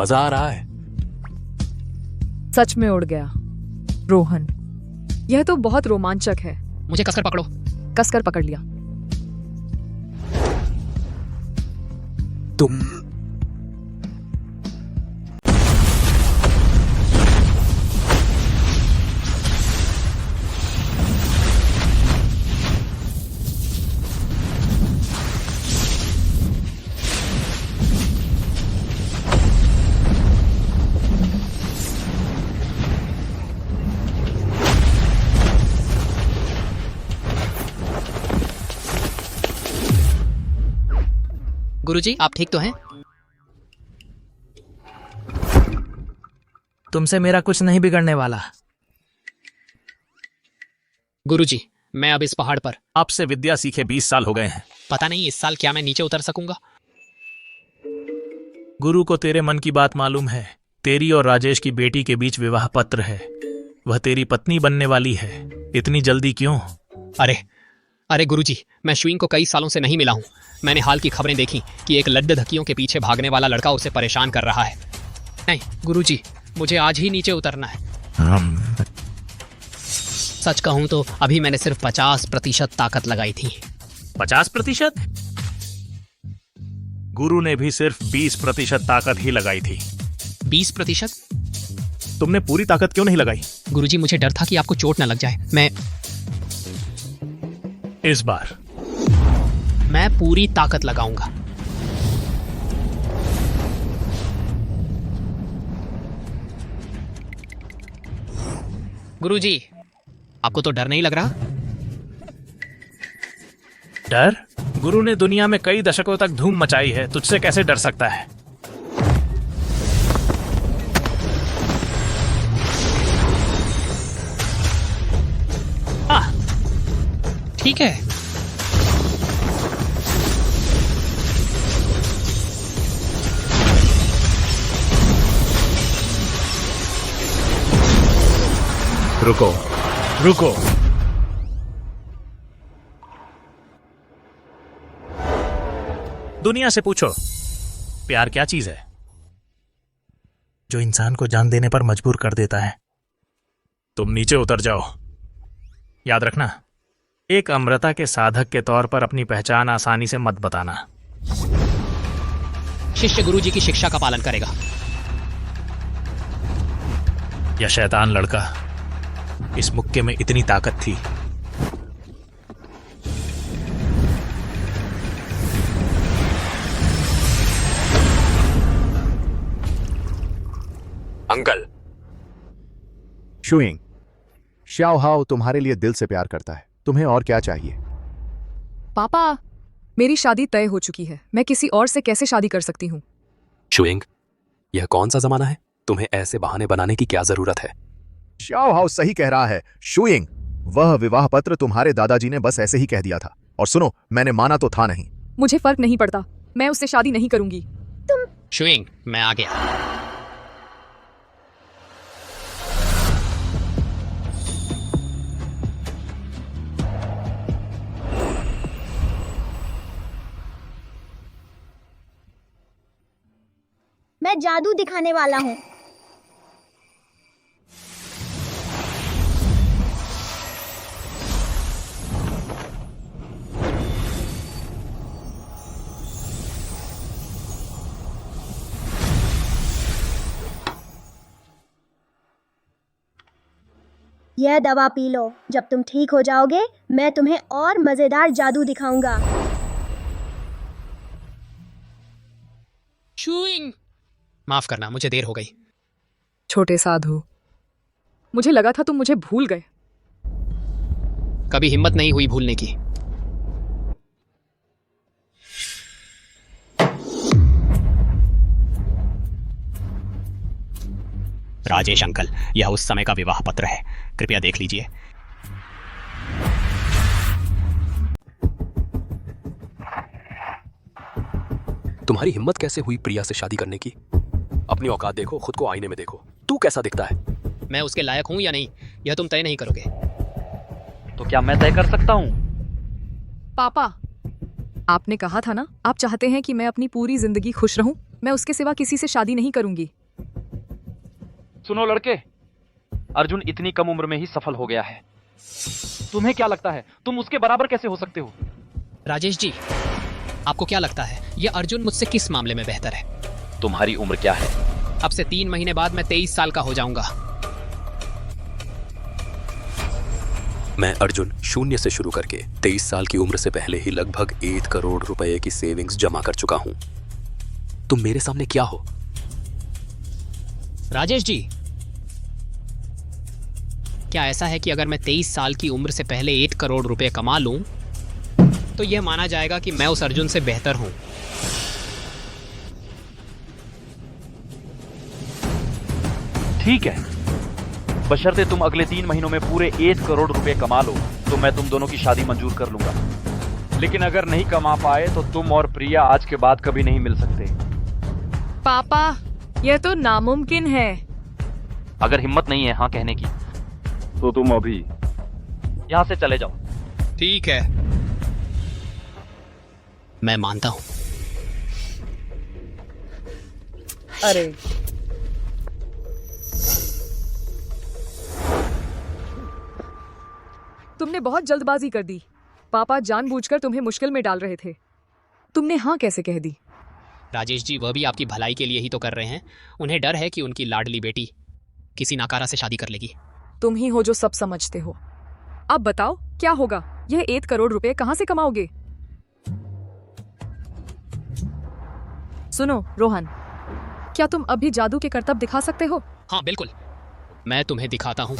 मजा आ रहा है। सच में उड़ गया रोहन, यह तो बहुत रोमांचक है। मुझे कसकर पकड़ो। कसकर पकड़ लिया। तुम गुरुजी, आप ठीक तो हैं? तुमसे मेरा कुछ नहीं बिगड़ने वाला। गुरुजी, मैं अब इस पहाड़ पर। आपसे विद्या सीखे 20 साल हो गए हैं। पता नहीं इस साल क्या मैं नीचे उतर सकूंगा। गुरु को तेरे मन की बात मालूम है। तेरी और राजेश की बेटी के बीच विवाह पत्र है। वह तेरी पत्नी बनने वाली है। इतनी जल्दी क्यों? अरे गुरुजी, मैं शुइंग को कई सालों से नहीं मिला हूँ। मैंने हाल की खबरें देखी कि एक लड्डू धकियों के पीछे भागने वाला लड़का उसे परेशान कर रहा है। नहीं गुरुजी, मुझे आज ही नीचे उतरना है। सच कहूं तो अभी मैंने सिर्फ 50% ताकत लगाई थी। 50%? गुरु ने भी सिर्फ 20% ताकत ही लगाई थी। 20%? तुमने पूरी ताकत क्यों नहीं लगाई? गुरुजी, मुझे डर था कि आपको चोट न लग जाए। इस बार मैं पूरी ताकत लगाऊंगा। गुरुजी, आपको तो डर नहीं लग रहा? डर? गुरु ने दुनिया में कई दशकों तक धूम मचाई है, तुझसे कैसे डर सकता है? ठीक है। रुको रुको। दुनिया से पूछो, प्यार क्या चीज है जो इंसान को जान देने पर मजबूर कर देता है? तुम नीचे उतर जाओ। याद रखना, एक अमृता के साधक के तौर पर अपनी पहचान आसानी से मत बताना। शिष्य गुरुजी की शिक्षा का पालन करेगा। यह शैतान लड़का, इस मुक्के में इतनी ताकत थी। अंकल। शुइंग, श्याओ हाओ तुम्हारे लिए दिल से प्यार करता है। तुम्हें और क्या चाहिए? पापा, मेरी शादी तय हो चुकी है। मैं किसी और से कैसे शादी कर सकती हूँ? शुइंग, यह कौन सा जमाना है? तुम्हें ऐसे बहाने बनाने की क्या जरूरत है? श्याओ हाओ सही कह रहा है। शुइंग, वह विवाह पत्र तुम्हारे दादाजी ने बस ऐसे ही कह दिया था। और सुनो, मैंने माना तो था नहीं। मुझे फर्क नहीं पड़ता, मैं उससे शादी नहीं करूंगी। शुइंग, मैं आ गया। मैं जादू दिखाने वाला हूँ। यह दवा पी लो। जब तुम ठीक हो जाओगे, मैं तुम्हें और मजेदार जादू दिखाऊंगा। शुइंग, माफ करना, मुझे देर हो गई। छोटे साधु, मुझे लगा था तुम मुझे भूल गए। कभी हिम्मत नहीं हुई भूलने की। राजेश अंकल, यह उस समय का विवाह पत्र है, कृपया देख लीजिए। तुम्हारी हिम्मत कैसे हुई प्रिया से शादी करने की? अपनी औकात देखो, खुद को आईने में देखो। तू कैसा दिखता है? मैं उसके लायक हूं या नहीं, यह तुम तय नहीं करोगे। तो क्या मैं तय कर सकता हूँ? पापा, आपने कहा था ना, आप चाहते हैं कि मैं अपनी पूरी जिंदगी खुश रहूं। मैं उसके सिवा किसी से शादी नहीं करूंगी। सुनो लड़के, अर्जुन इतनी कम उम्र में ही सफल हो गया है। तुम्हें क्या लगता है तुम उसके बराबर कैसे हो सकते हो? राजेश जी, आपको क्या लगता है ये अर्जुन मुझसे किस मामले में बेहतर है? तुम्हारी उम्र क्या है? अब से 3 महीने बाद मैं 23 साल का हो जाऊंगा। मैं अर्जुन 0 से शुरू करके 23 साल की उम्र से पहले ही लगभग 1 करोड़ रुपए की सेविंग्स जमा कर चुका हूं। तुम मेरे सामने क्या हो? राजेश जी, क्या ऐसा है कि अगर मैं 23 साल की उम्र से पहले 1 करोड़ रुपए कमा लूं तो यह माना जाएगा कि मैं उस अर्जुन से बेहतर हूं? ठीक है, बशर्ते तुम अगले 3 महीनों में पूरे 1 करोड़ रुपए कमा लो तो मैं तुम दोनों की शादी मंजूर कर लूंगा। लेकिन अगर नहीं कमा पाए तो तुम और प्रिया आज के बाद कभी नहीं मिल सकते। पापा, यह तो नामुमकिन है। अगर हिम्मत नहीं है हाँ कहने की तो तुम अभी यहां से चले जाओ। ठीक है, मैं मानता हूं। अरे तुमने बहुत जल्दबाजी कर दी। पापा जानबूझकर तुम्हें मुश्किल में डाल रहे थे। तुमने हाँ कैसे कह दी? राजेश जी, वह भी आपकी भलाई के लिए ही तो कर रहे हैं। उन्हें डर है कि उनकी लाडली बेटी किसी नाकारा से शादी कर लेगी। तुम ही हो जो सब समझते हो। अब बताओ क्या होगा? यह 1 करोड़ रुपए कहां से कमाओगे? सुनो रोहन, क्या तुम अब भी जादू के करतब दिखा सकते हो? हाँ बिल्कुल, मैं तुम्हें दिखाता हूं।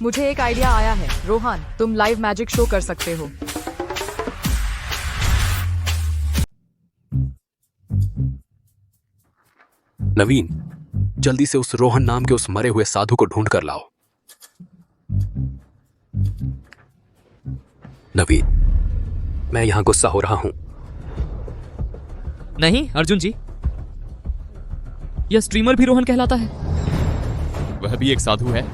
मुझे एक आइडिया आया है। रोहन, तुम लाइव मैजिक शो कर सकते हो। नवीन, जल्दी से उस रोहन नाम के उस मरे हुए साधु को ढूंढ कर लाओ। नवीन, मैं यहां गुस्सा हो रहा हूं। नहीं अर्जुन जी, यह स्ट्रीमर भी रोहन कहलाता है। वह भी एक साधु है।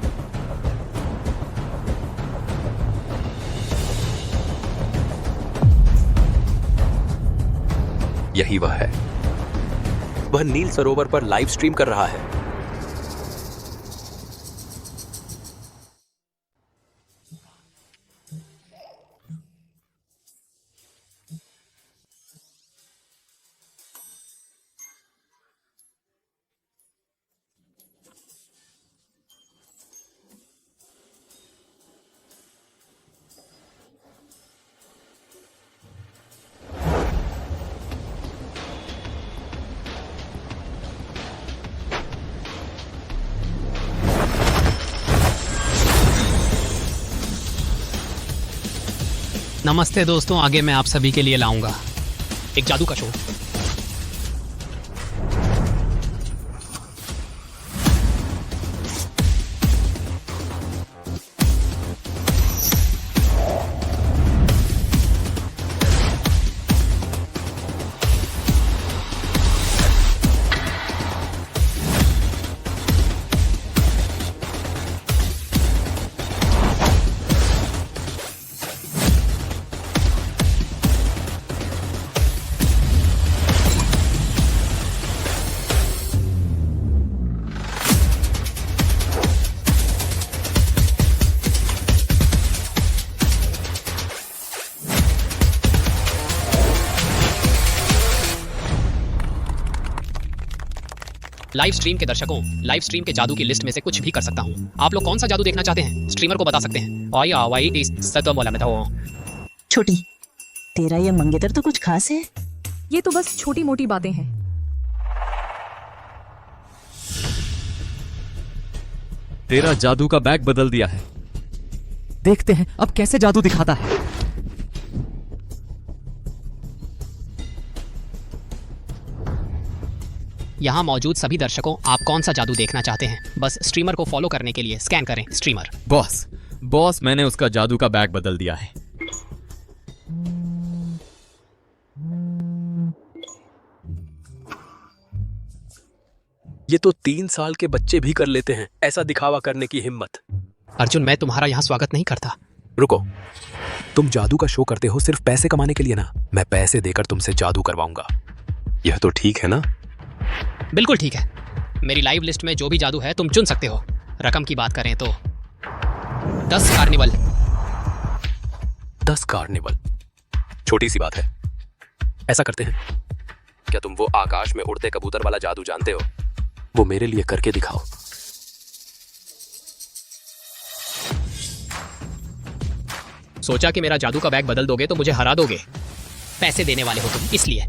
यही वह है। वह नील सरोवर पर लाइव स्ट्रीम कर रहा है। नमस्ते दोस्तों, आगे मैं आप सभी के लिए लाऊंगा एक जादू का शो। लाइव स्ट्रीम के दर्शकों, लाइव स्ट्रीम के जादू की लिस्ट में से कुछ भी कर सकता हूँ। आप लोग कौन सा जादू देखना चाहते हैं? स्ट्रीमर को बता सकते हैं। छोटी, तेरा ये मंगेतर तो कुछ खास है। ये तो बस छोटी मोटी बातें हैं। तेरा जादू का बैग बदल दिया है। देखते हैं अब कैसे जादू दिखाता है। यहाँ मौजूद सभी दर्शकों, आप कौन सा जादू देखना चाहते हैं? बस स्ट्रीमर को फॉलो करने के लिए स्कैन करें स्ट्रीमर। बॉस मैंने उसका जादू का बैग बदल दिया है। ये तो 3 साल के बच्चे भी कर लेते हैं ऐसा दिखावा करने की हिम्मत। अर्जुन, मैं तुम्हारा यहाँ स्वागत नहीं करता। रुको, तुम जादू का शो करते हो सिर्फ पैसे कमाने के लिए ना? मैं पैसे देकर तुमसे जादू करवाऊंगा, यह तो ठीक है ना? बिल्कुल ठीक है। मेरी लाइव लिस्ट में जो भी जादू है तुम चुन सकते हो। रकम की बात करें तो 10 कार्निवल। 10 कार्निवल, छोटी सी बात है। ऐसा करते हैं, क्या तुम वो आकाश में उड़ते कबूतर वाला जादू जानते हो? वो मेरे लिए करके दिखाओ। सोचा कि मेरा जादू का बैग बदल दोगे तो मुझे हरा दोगे। पैसे देने वाले हो तुम, इसलिए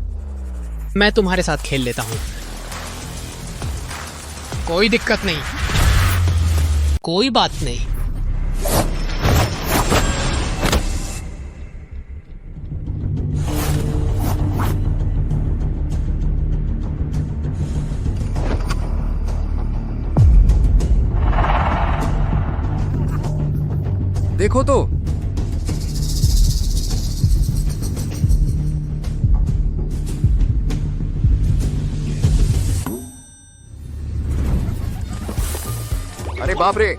मैं तुम्हारे साथ खेल लेता हूं। कोई दिक्कत नहीं, कोई बात नहीं। देखो तो, अरे बाप रे,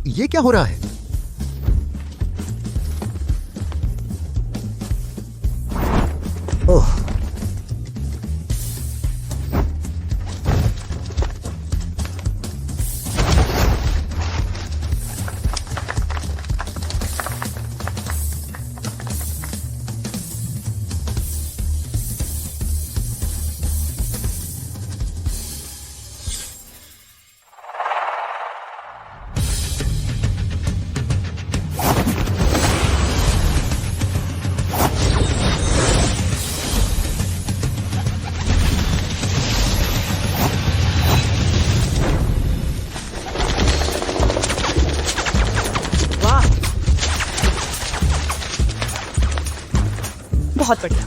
ये क्या हो रहा है? ओह, बहुत बढ़िया।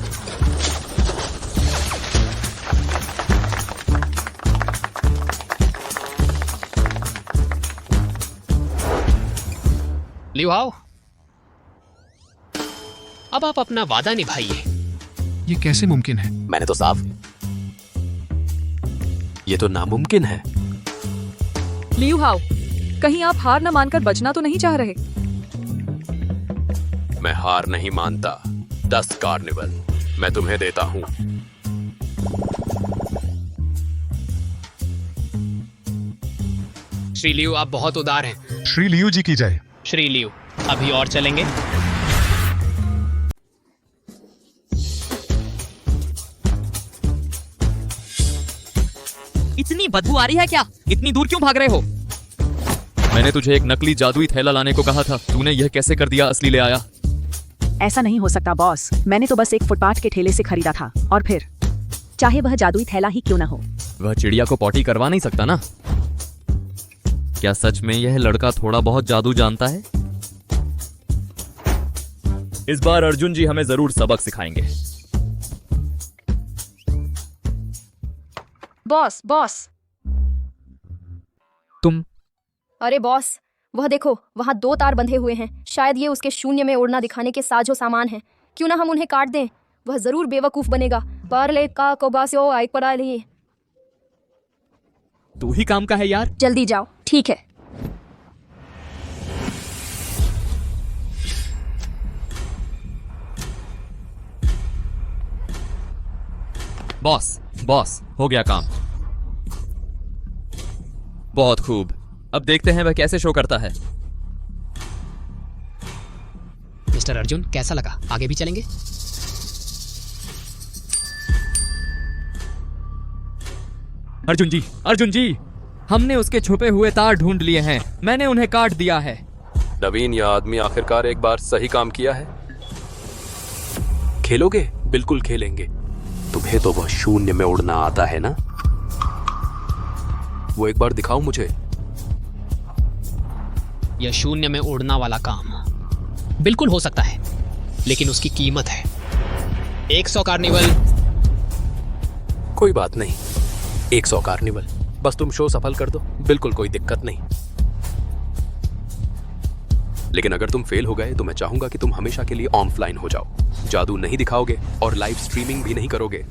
लियो आओ, अब आप अपना वादा निभाइए। ये कैसे मुमकिन है? मैंने तो साफ, ये तो नामुमकिन है। लियू हाओ, कहीं आप हार न मानकर बचना तो नहीं चाह रहे? मैं हार नहीं मानता। 10 कार्निवल मैं तुम्हें देता हूं। श्री लियू, आप बहुत उदार हैं। श्री लियू जी की जय। श्री लियू, अभी और चलेंगे? इतनी बदबू आ रही है क्या? इतनी दूर क्यों भाग रहे हो? मैंने तुझे एक नकली जादुई थैला लाने को कहा था, तूने यह कैसे कर दिया असली ले आया? ऐसा नहीं हो सकता बॉस, मैंने तो बस एक फुटपाथ के ठेले से खरीदा था। और फिर चाहे वह जादुई थैला ही क्यों ना हो। वह चिड़िया को पॉटी करवा नहीं सकता ना? क्या सच में यह लड़का थोड़ा बहुत जादू जानता है? इस बार अर्जुन जी हमें जरूर सबक सिखाएंगे। बॉस बॉस, तुम? अरे बॉस, वह देखो, वहाँ 2 तार बंधे हुए हैं। शायद ये उसके शून्य में उड़ना दिखाने के साजो सामान हैं। क्यों ना हम उन्हें काट दें? वह जरूर बेवकूफ बनेगा। पर ले का कोबास्यो आइक पड़ा लिए। तू ही काम का है यार। जल्दी जाओ। ठीक है। बॉस बॉस, हो गया काम। बहुत खूब, अब देखते हैं वह कैसे शो करता है। मिस्टर अर्जुन, कैसा लगा? आगे भी चलेंगे? अर्जुन जी, हमने उसके छुपे हुए तार ढूंढ लिए हैं। मैंने उन्हें काट दिया है। नवीन, यह आदमी आखिरकार एक बार सही काम किया है। खेलोगे? बिल्कुल खेलेंगे। तुम्हें तो वह शून्य में उड़ना आता है ना? वो एक बार दिखाओ मुझे। यह शून्य में उड़ना वाला काम बिल्कुल हो सकता है, लेकिन उसकी कीमत है 100 कार्निवल। कोई बात नहीं, 100 कार्निवल। बस तुम शो सफल कर दो, बिल्कुल कोई दिक्कत नहीं। लेकिन अगर तुम फेल हो गए तो मैं चाहूंगा कि तुम हमेशा के लिए ऑफलाइन हो जाओ। जादू नहीं दिखाओगे और लाइव स्ट्रीमिंग भी नहीं करोगे।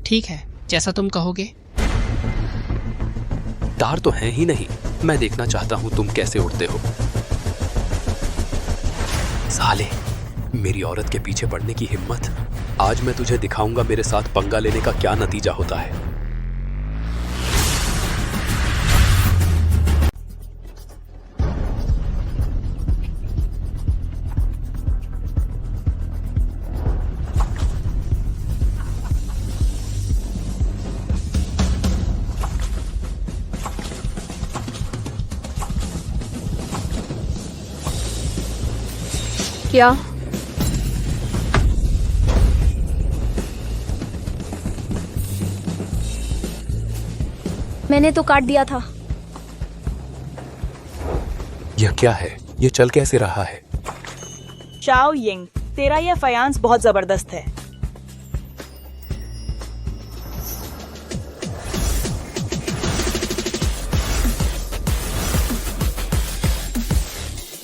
ठीक है, जैसा तुम कहोगे। तार तो है ही नहीं, मैं देखना चाहता हूं तुम कैसे उड़ते हो। साले, मेरी औरत के पीछे पड़ने की हिम्मत। आज मैं तुझे दिखाऊंगा मेरे साथ पंगा लेने का क्या नतीजा होता है। क्या? मैंने तो काट दिया था। यह क्या है? यह चल कैसे रहा है? शाओ यिंग, तेरा यह फयांस बहुत जबरदस्त है।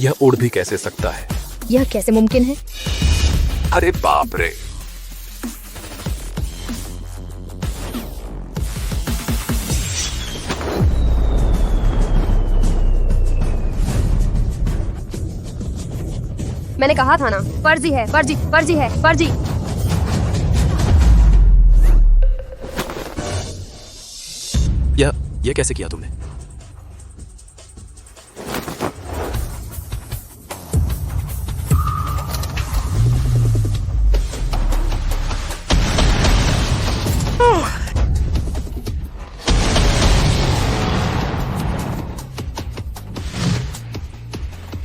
यह उड़ भी कैसे सकता है? यह कैसे मुमकिन है? अरे बाप रे! मैंने कहा था ना, फर्जी है, फर्जी, फर्जी है, फर्जी। यह कैसे किया तुमने?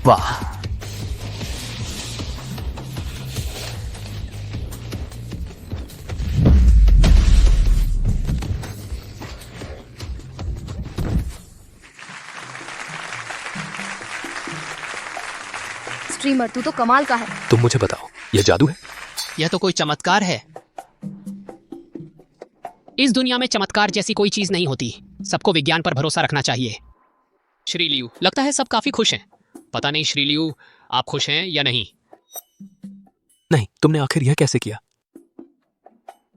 वाह! स्ट्रीमर, तू तो कमाल का है। तुम मुझे बताओ, यह जादू है? यह तो कोई चमत्कार है। इस दुनिया में चमत्कार जैसी कोई चीज नहीं होती। सबको विज्ञान पर भरोसा रखना चाहिए। श्री लियू, लगता है सब काफी खुश हैं। पता नहीं श्री लियू, आप खुश हैं या नहीं? नहीं, तुमने आखिर यह कैसे किया?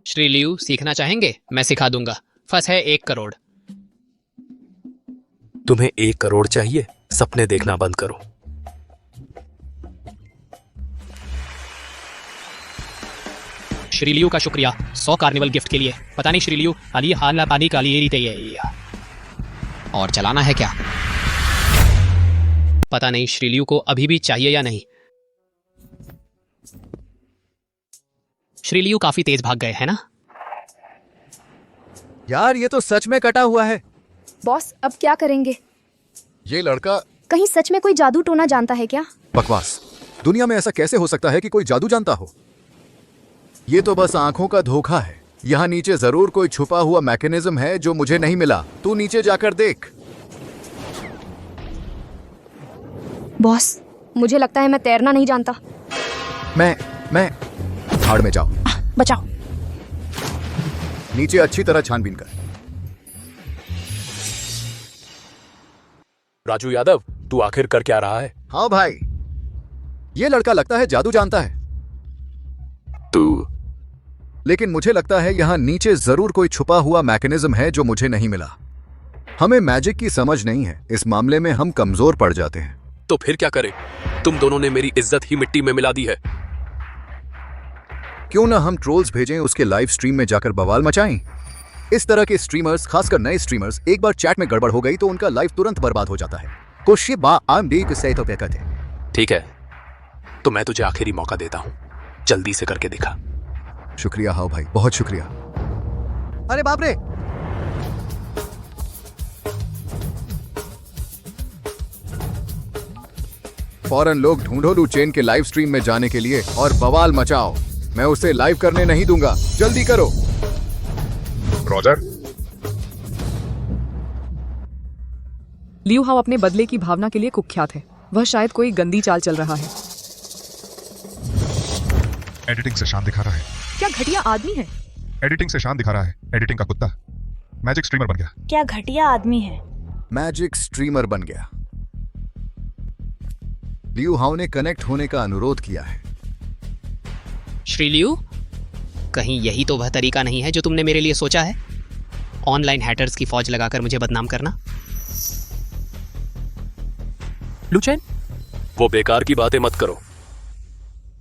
श्री लियू, सीखना चाहेंगे? मैं सिखा दूंगा। फर्स्ट है 1 करोड़। तुम्हें 1 करोड़ चाहिए? सपने देखना बंद करो। श्री लियू का शुक्रिया 100 कार्निवल गिफ्ट के लिए। पता नहीं श्री लियू, अली हाल पानी काली और चलाना है क्या? पता नहीं श्री लियू को अभी भी चाहिए या नहीं। श्री लियू काफी तेज भाग गए, है ना? यार, ये तो सच में कटा हुआ है। बॉस, अब क्या करेंगे? ये लड़का कहीं सच में कोई जादू टोना जानता है क्या? बकवास। दुनिया में ऐसा कैसे हो सकता है कि कोई जादू जानता हो? ये तो बस आंखों का धोखा है। यहाँ नीचे जरूर कोई छुपा हुआ मैकेनिज्म है जो मुझे नहीं मिला। तू नीचे जाकर देख। बॉस, मुझे लगता है मैं तैरना नहीं जानता। मैं भाड़ में जाओ। बचाओ। नीचे अच्छी तरह छानबीन कर। राजू यादव, तू आखिर कर क्या रहा है? हाँ भाई, ये लड़का लगता है जादू जानता है। तू? लेकिन मुझे लगता है यहाँ नीचे जरूर कोई छुपा हुआ मैकेनिज्म है जो मुझे नहीं मिला। हमें मैजिक की समझ नहीं है। इस मामले में हम कमजोर पड़ जाते हैं। तो फिर क्या करें? तुम दोनों ने मेरी इज्जत ही मिट्टी में मिला दी है। क्यों ना हम ट्रोल्स भेजें, उसके लाइव स्ट्रीम में जाकर बवाल मचाएं। इस तरह के स्ट्रीमर्स, खासकर नए स्ट्रीमर्स, एक बार चैट में गड़बड़ हो गई तो उनका लाइव तुरंत बर्बाद हो जाता है। ठीक है, तो मैं तुझे आखिरी मौका देता हूं, जल्दी से करके दिखा। शुक्रिया हाउ भाई, बहुत शुक्रिया। अरे बाप रे! फौरन लोग ढूंढो लू चेन के लाइव स्ट्रीम में जाने के लिए और बवाल मचाओ। मैं उसे लाइव करने नहीं दूंगा। जल्दी करो। रॉजर, लियू हाउ अपने बदले की भावना के लिए कुख्यात है। वह शायद कोई गंदी चाल चल रहा है। एडिटिंग से शान दिखा रहा है। क्या घटिया आदमी है। एडिटिंग से शान दिखा रहा है। एडिटिंग का कुत्ता मैजिक स्ट्रीमर बन गया। क्या घटिया आदमी है। मैजिक स्ट्रीमर बन गया। लियू हाउ ने कनेक्ट होने का अनुरोध किया है। श्री लियू, कहीं यही तो वह तरीका नहीं है जो तुमने मेरे लिए सोचा है? ऑनलाइन हैटर्स की फौज लगाकर मुझे बदनाम करना। लुचैन, वो बेकार की बातें मत करो।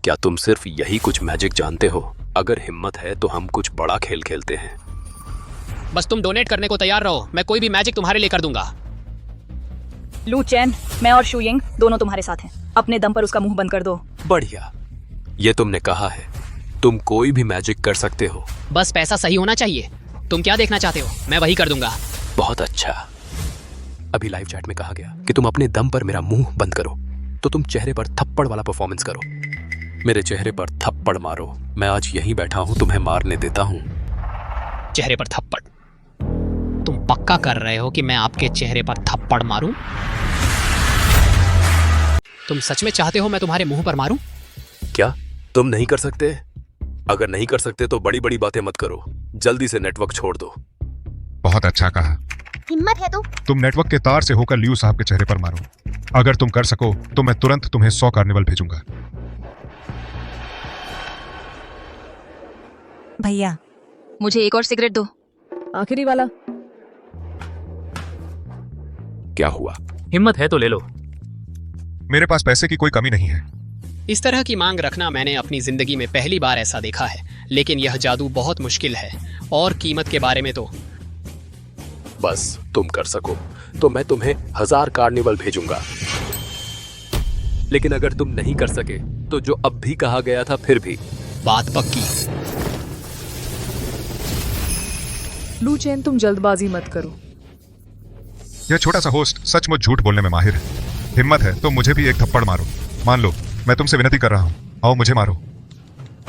क्या तुम सिर्फ यही कुछ मैजिक जानते हो? अगर हिम्मत है तो हम कुछ बड़ा खेल खेलते हैं। बस तुम डोनेट करने को तैयार रहो, मैं कोई भी मैजिक तुम्हारे लिए कर दूंगा। लू चैन, मैं और शुयिंग दोनों तुम्हारे साथ हैं। अपने दम पर उसका मुंह बंद कर दो। बढ़िया, ये तुमने कहा है। तुम कोई भी मैजिक कर सकते हो। बस पैसा सही होना चाहिए। तुम क्या देखना चाहते हो, मैं वही कर दूंगा। बहुत अच्छा। अभी लाइव चैट में कहा गया कि तुम अपने दम पर मेरा मुंह बंद करो, तो तुम चेहरे पर थप्पड़ वाला परफॉर्मेंस करो। मेरे चेहरे पर थप्पड़ मारो। मैं आज यहीं बैठा हूं, तुम्हें मारने देता हूं। चेहरे पर थप्पड़? तुम पक्का कर रहे हो कि मैं आपके चेहरे पर थप्पड़ मारूं? तुम सच में चाहते हो मैं तुम्हारे मुंह पर मारूं? क्या तुम नहीं कर सकते? अगर नहीं कर सकते तो बड़ी बड़ी बातें मत करो। जल्दी से नेटवर्क छोड़ दो। बहुत अच्छा कहा। हिम्मत है तो तुम नेटवर्क के तार से होकर लियू साहब के चेहरे पर मारो। अगर तुम कर सको तो मैं तुरंत तुम्हें 100 कार्निवल भेजूंगा। भैया, मुझे एक और सिगरेट दो। आखिरी वाला। क्या हुआ? हिम्मत है तो ले लो। मेरे पास पैसे की कोई कमी नहीं है। इस तरह की मांग रखना मैंने अपनी जिंदगी में पहली बार ऐसा देखा है, लेकिन यह जादू बहुत मुश्किल है। और कीमत के बारे में तो बस तुम कर सको तो मैं तुम्हें 1000 कार्निवल भेजूंगा। लेकिन अगर तुम नहीं कर सके तो जो अब भी कहा गया था फिर भी। बात पक्की। लू चैन, तुम जल्दबाजी मत करो। यह छोटा सा होस्ट सचमुच झूठ बोलने में माहिर है। हिम्मत है तो मुझे भी एक थप्पड़ मारो। मान लो, मैं तुमसे विनती कर रहा हूँ। आओ मुझे मारो।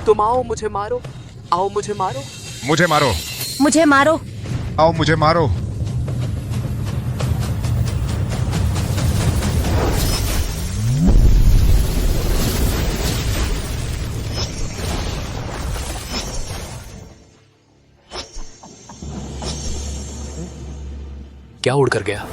तुम आओ मुझे मारो। आओ मुझे मारो। मुझे मारो। मुझे मारो। आओ मुझे मारो। क्या उड़ कर गया?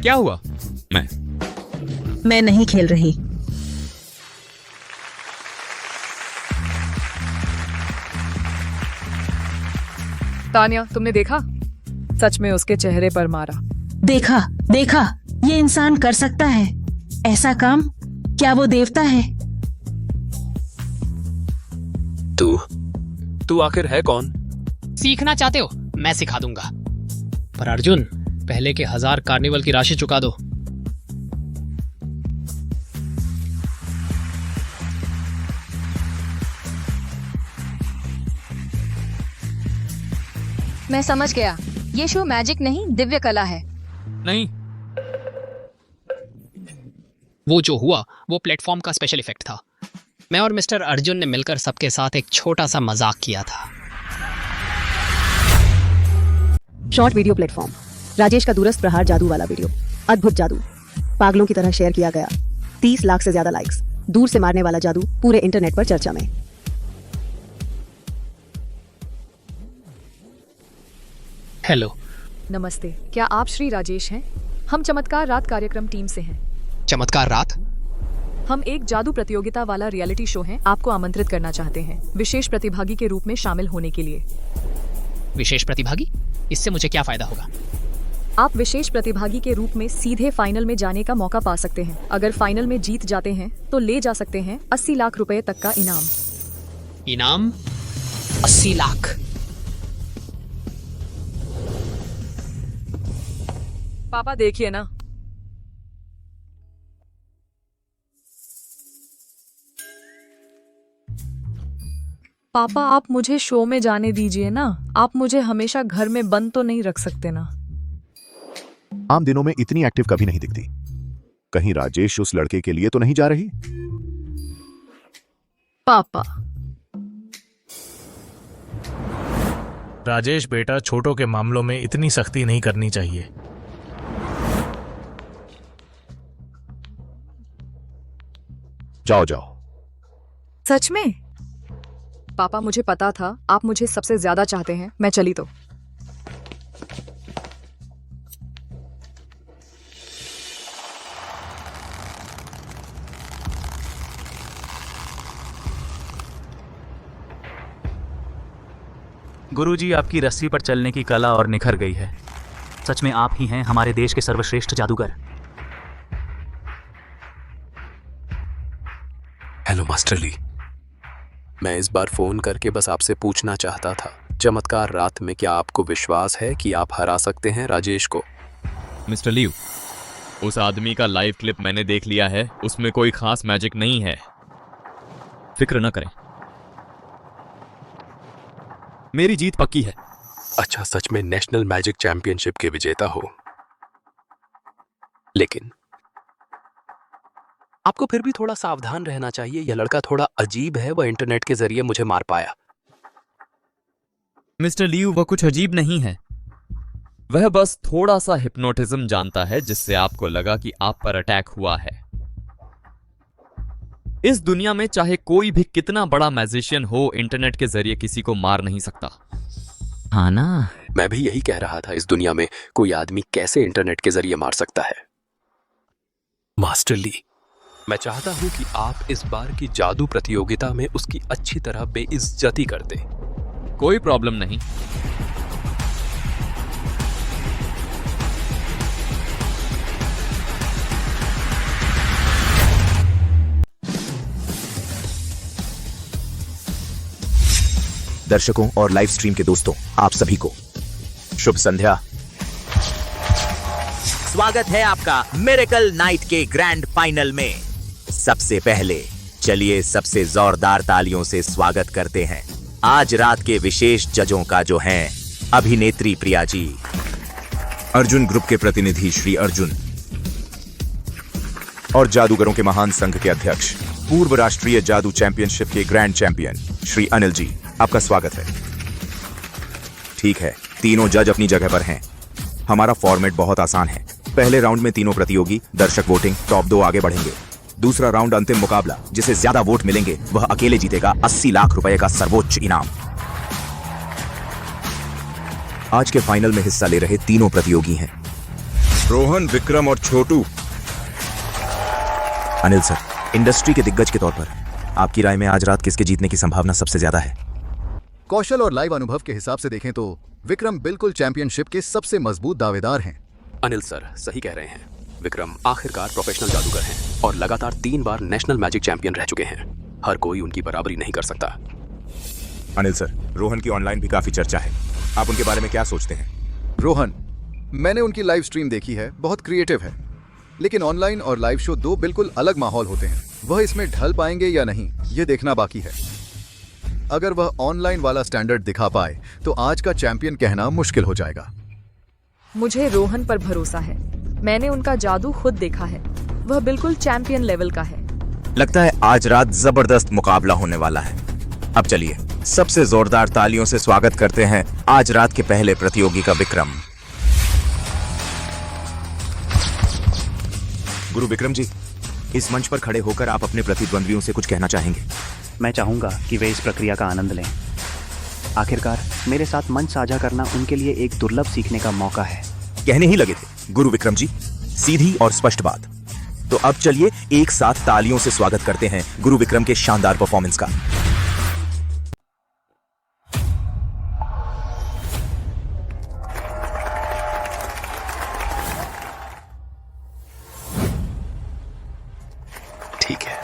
क्या हुआ? मैं नहीं खेल रही। तानिया, तुमने देखा? सच में उसके चेहरे पर मारा। देखा, देखा, ये इंसान कर सकता है ऐसा काम। क्या वो देवता है? तू आखिर है कौन? सीखना चाहते हो? मैं सिखा दूंगा। पर अर्जुन, पहले के 1000 कार्निवल की राशि चुका दो। मैं समझ गया, ये शो मैजिक नहीं दिव्य कला है। नहीं, वो जो हुआ वो प्लेटफॉर्म का स्पेशल इफेक्ट था। मैं और मिस्टर अर्जुन ने मिलकर सबके साथ एक छोटा सा मजाक किया था। Short video platform. राजेश का दूरस्थ प्रहार जादू वाला वीडियो। अद्भुत जादू, पागलों की तरह शेयर किया गया। 30 लाख से ज्यादा लाइक्स। दूर से मारने वाला जादू पूरे इंटरनेट पर चर्चा में। हेलो। नमस्ते, क्या आप श्री राजेश हैं? हम चमत्कार रात कार्यक्रम टीम से हैं। चमत्कार रात? हम एक जादू प्रतियोगिता वाला रियलिटी शो है, आपको आमंत्रित करना चाहते हैं विशेष प्रतिभागी के रूप में शामिल होने के लिए। विशेष प्रतिभागी? इससे मुझे क्या फायदा होगा? आप विशेष प्रतिभागी के रूप में सीधे फाइनल में जाने का मौका पा सकते हैं। अगर फाइनल में जीत जाते हैं तो ले जा सकते हैं 80 लाख रुपए तक का इनाम। इनाम 80 लाख? पापा देखिए ना, पापा आप मुझे शो में जाने दीजिए ना। आप मुझे हमेशा घर में बंद तो नहीं रख सकते ना। आम दिनों में इतनी एक्टिव कभी नहीं दिखती। कहीं राजेश उस लड़के के लिए तो नहीं जा रही? पापा राजेश बेटा, छोटों के मामलों में इतनी सख्ती नहीं करनी चाहिए। जाओ जाओ। सच में? पापा मुझे पता था आप मुझे सबसे ज्यादा चाहते हैं। मैं चली तो। गुरुजी, आपकी रस्सी पर चलने की कला और निखर गई है। सच में आप ही हैं हमारे देश के सर्वश्रेष्ठ जादूगर। हेलो मास्टर ली, मैं इस बार फोन करके बस आपसे पूछना चाहता था, चमत्कार रात में क्या आपको विश्वास है कि आप हरा सकते हैं राजेश को? मिस्टर लीव, उस आदमी का लाइव क्लिप मैंने देख लिया है, उसमें कोई खास मैजिक नहीं है, फिक्र न करें, मेरी जीत पक्की है। अच्छा, सच में नेशनल मैजिक चैंपियनशिप के विजेता हो, लेकिन आपको फिर भी थोड़ा सावधान रहना चाहिए। यह लड़का थोड़ा अजीब है, वह इंटरनेट के जरिए मुझे मार पाया। मिस्टर लीव, वह कुछ अजीब नहीं है, वह बस थोड़ा सा हिप्नोटिज्म जानता है जिससे आपको लगा कि आप पर अटैक हुआ है। इस दुनिया में चाहे कोई भी कितना बड़ा मैजिशियन हो, इंटरनेट के जरिए किसी को मार नहीं सकता। हाँ ना? मैं भी यही कह रहा था, इस दुनिया में कोई आदमी कैसे इंटरनेट के जरिए मार सकता है। मास्टर ली, मैं चाहता हूं कि आप इस बार की जादू प्रतियोगिता में उसकी अच्छी तरह बेइज्जती कर दें। कोई प्रॉब्लम नहीं। दर्शकों और लाइव स्ट्रीम के दोस्तों, आप सभी को शुभ संध्या। स्वागत है आपका मिरेकल नाइट के ग्रैंड फाइनल में। सबसे पहले चलिए सबसे जोरदार तालियों से स्वागत करते हैं आज रात के विशेष जजों का, जो हैं अभिनेत्री प्रिया जी, अर्जुन ग्रुप के प्रतिनिधि श्री अर्जुन और जादूगरों के महान संघ के अध्यक्ष, पूर्व राष्ट्रीय जादू चैंपियनशिप के ग्रैंड चैंपियन श्री अनिल जी, आपका स्वागत है। ठीक है, तीनों जज अपनी जगह पर हैं। हमारा फॉर्मेट बहुत आसान है। पहले राउंड में तीनों प्रतियोगी दर्शक वोटिंग टॉप 2 आगे बढ़ेंगे। दूसरा राउंड अंतिम मुकाबला, जिसे ज्यादा वोट मिलेंगे वह अकेले जीतेगा 80 लाख रुपए का सर्वोच्च इनाम। आज के फाइनल में हिस्सा ले रहे तीनों प्रतियोगी हैं रोहन, विक्रम और छोटू। अनिल सर, इंडस्ट्री के दिग्गज के तौर पर आपकी राय में आज रात किसके जीतने की संभावना सबसे ज्यादा है? कौशल और लाइव अनुभव के हिसाब से देखें तो विक्रम बिल्कुल चैंपियनशिप के सबसे मजबूत दावेदार हैं। अनिल सर सही कह रहे हैं। विक्रम आखिरकार प्रोफेशनल जादूगर हैं और लगातार 3 बार नेशनल मैजिक चैंपियन रह चुके हैं। हर कोई उनकी बराबरी नहीं कर सकता। अनिल सर, रोहन की ऑनलाइन भी काफी चर्चा है, आप उनके बारे में क्या सोचते हैं? रोहन, मैंने उनकी लाइव स्ट्रीम देखी है, बहुत क्रिएटिव है, लेकिन ऑनलाइन और लाइव शो 2 बिल्कुल अलग माहौल होते हैं। वह इसमें ढल पाएंगे या नहीं, ये देखना बाकी है। अगर वह ऑनलाइन वाला स्टैंडर्ड दिखा पाए तो आज का चैंपियन कहना मुश्किल हो जाएगा। मुझे रोहन पर भरोसा है, मैंने उनका जादू खुद देखा है, वह बिल्कुल चैंपियन लेवल का है। लगता है आज रात जबरदस्त मुकाबला होने वाला है। अब चलिए सबसे जोरदार तालियों से स्वागत करते हैं आज रात के पहले प्रतियोगी का, विक्रम। गुरु विक्रम जी, इस मंच पर खड़े होकर आप अपने प्रतिद्वंद्वियों से कुछ कहना चाहेंगे? मैं चाहूंगा कि वे इस प्रक्रिया का आनंद लें। आखिरकार मेरे साथ मंच साझा करना उनके लिए एक दुर्लभ सीखने का मौका है। कहने ही लगे थे गुरु विक्रम जी, सीधी और स्पष्ट बात। तो अब चलिए एक साथ तालियों से स्वागत करते हैं गुरु विक्रम के शानदार परफॉर्मेंस का। ठीक है।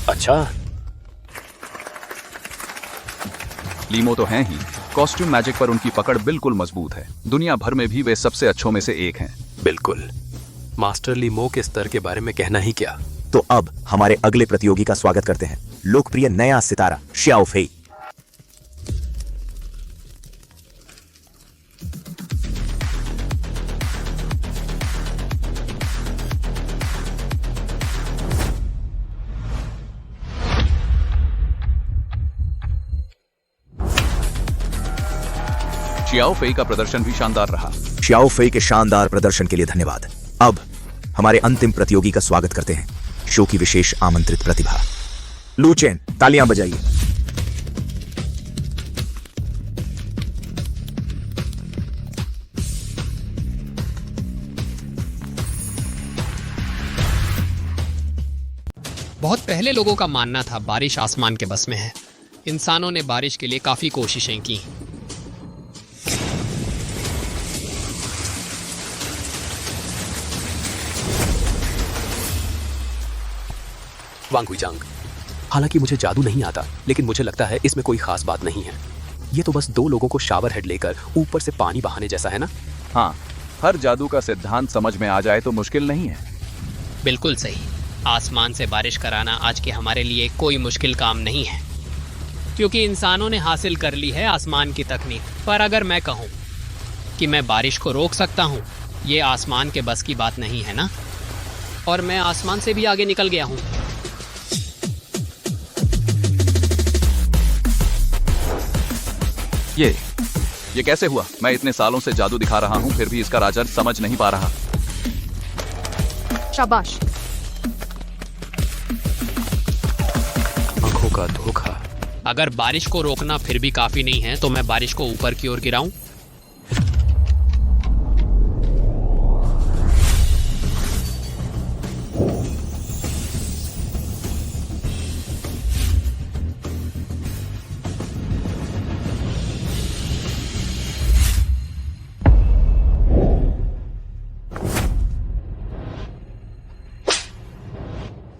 अच्छा, लीमो तो हैं ही, कॉस्ट्यूम मैजिक पर उनकी पकड़ बिल्कुल मजबूत है। दुनिया भर में भी वे सबसे अच्छों में से एक हैं। बिल्कुल। मास्टर लीमो के स्तर के बारे में कहना ही क्या। तो अब हमारे अगले प्रतियोगी का स्वागत करते हैं, लोकप्रिय नया सितारा शियाओ फेई। शियाओ फेई का प्रदर्शन भी शानदार रहा। शियाओ फेई के शानदार प्रदर्शन के लिए धन्यवाद। अब हमारे अंतिम प्रतियोगी का स्वागत करते हैं, शो की विशेष आमंत्रित प्रतिभा लू चेन। तालियां बजाइए। बहुत पहले लोगों का मानना था बारिश आसमान के बस में है। इंसानों ने बारिश के लिए काफी कोशिशें की। वांग हुईजांग, हालांकि मुझे जादू नहीं आता, लेकिन मुझे लगता है इसमें कोई खास बात नहीं है। ये तो बस दो लोगों को शावर हेड लेकर ऊपर से पानी बहाने जैसा है ना। हाँ, हर जादू का सिद्धांत समझ में आ जाए तो मुश्किल नहीं है। बिल्कुल सही। आसमान से बारिश कराना आज के हमारे लिए कोई मुश्किल काम नहीं है, क्योंकि इंसानों ने हासिल कर ली है आसमान की तकनीक। पर अगर मैं कहूँ कि मैं बारिश को रोक सकता हूँ, ये आसमान के बस की बात नहीं है ना। और मैं आसमान से भी आगे निकल गया हूँ। ये कैसे हुआ? मैं इतने सालों से जादू दिखा रहा हूँ, फिर भी इसका राज समझ नहीं पा रहा। शाबाश। आंखों का धोखा। अगर बारिश को रोकना फिर भी काफी नहीं है तो मैं बारिश को ऊपर की ओर गिराऊं।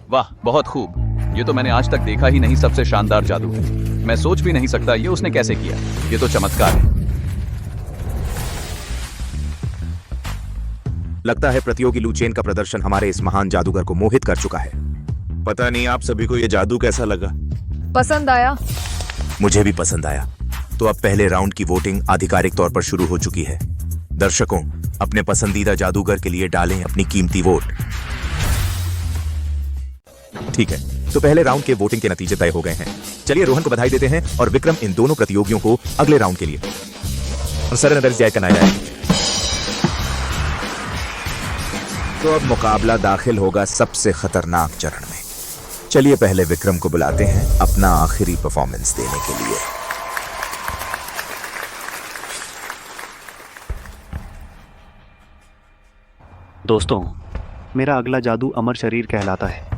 वाह, बहुत खूब। ये तो मैंने आज तक देखा ही नहीं सबसे शानदार जादू। मैं सोच भी नहीं सकता ये उसने कैसे किया। ये तो चमत्कार है। लगता है प्रतियोगी लू चेन का प्रदर्शन हमारे इस महान जादूगर को मोहित कर चुका है। पता नहीं आप सभी को यह जादू कैसा लगा। पसंद आया? मुझे भी पसंद आया। तो अब पहले राउंड की वोटिंग आधिकारिक तौर पर शुरू हो चुकी है। दर्शकों, अपने पसंदीदा जादूगर के लिए डालें अपनी कीमती वोट। ठीक है, तो पहले राउंड के वोटिंग के नतीजे तय हो गए हैं। चलिए रोहन को बधाई देते हैं और विक्रम इन दोनों प्रतियोगियों को अगले राउंड के लिए तो अब मुकाबला दाखिल होगा सबसे खतरनाक चरण में। चलिए पहले विक्रम को बुलाते हैं अपना आखिरी परफॉर्मेंस देने के लिए। दोस्तों, मेरा अगला जादू अमर शरीर कहलाता है।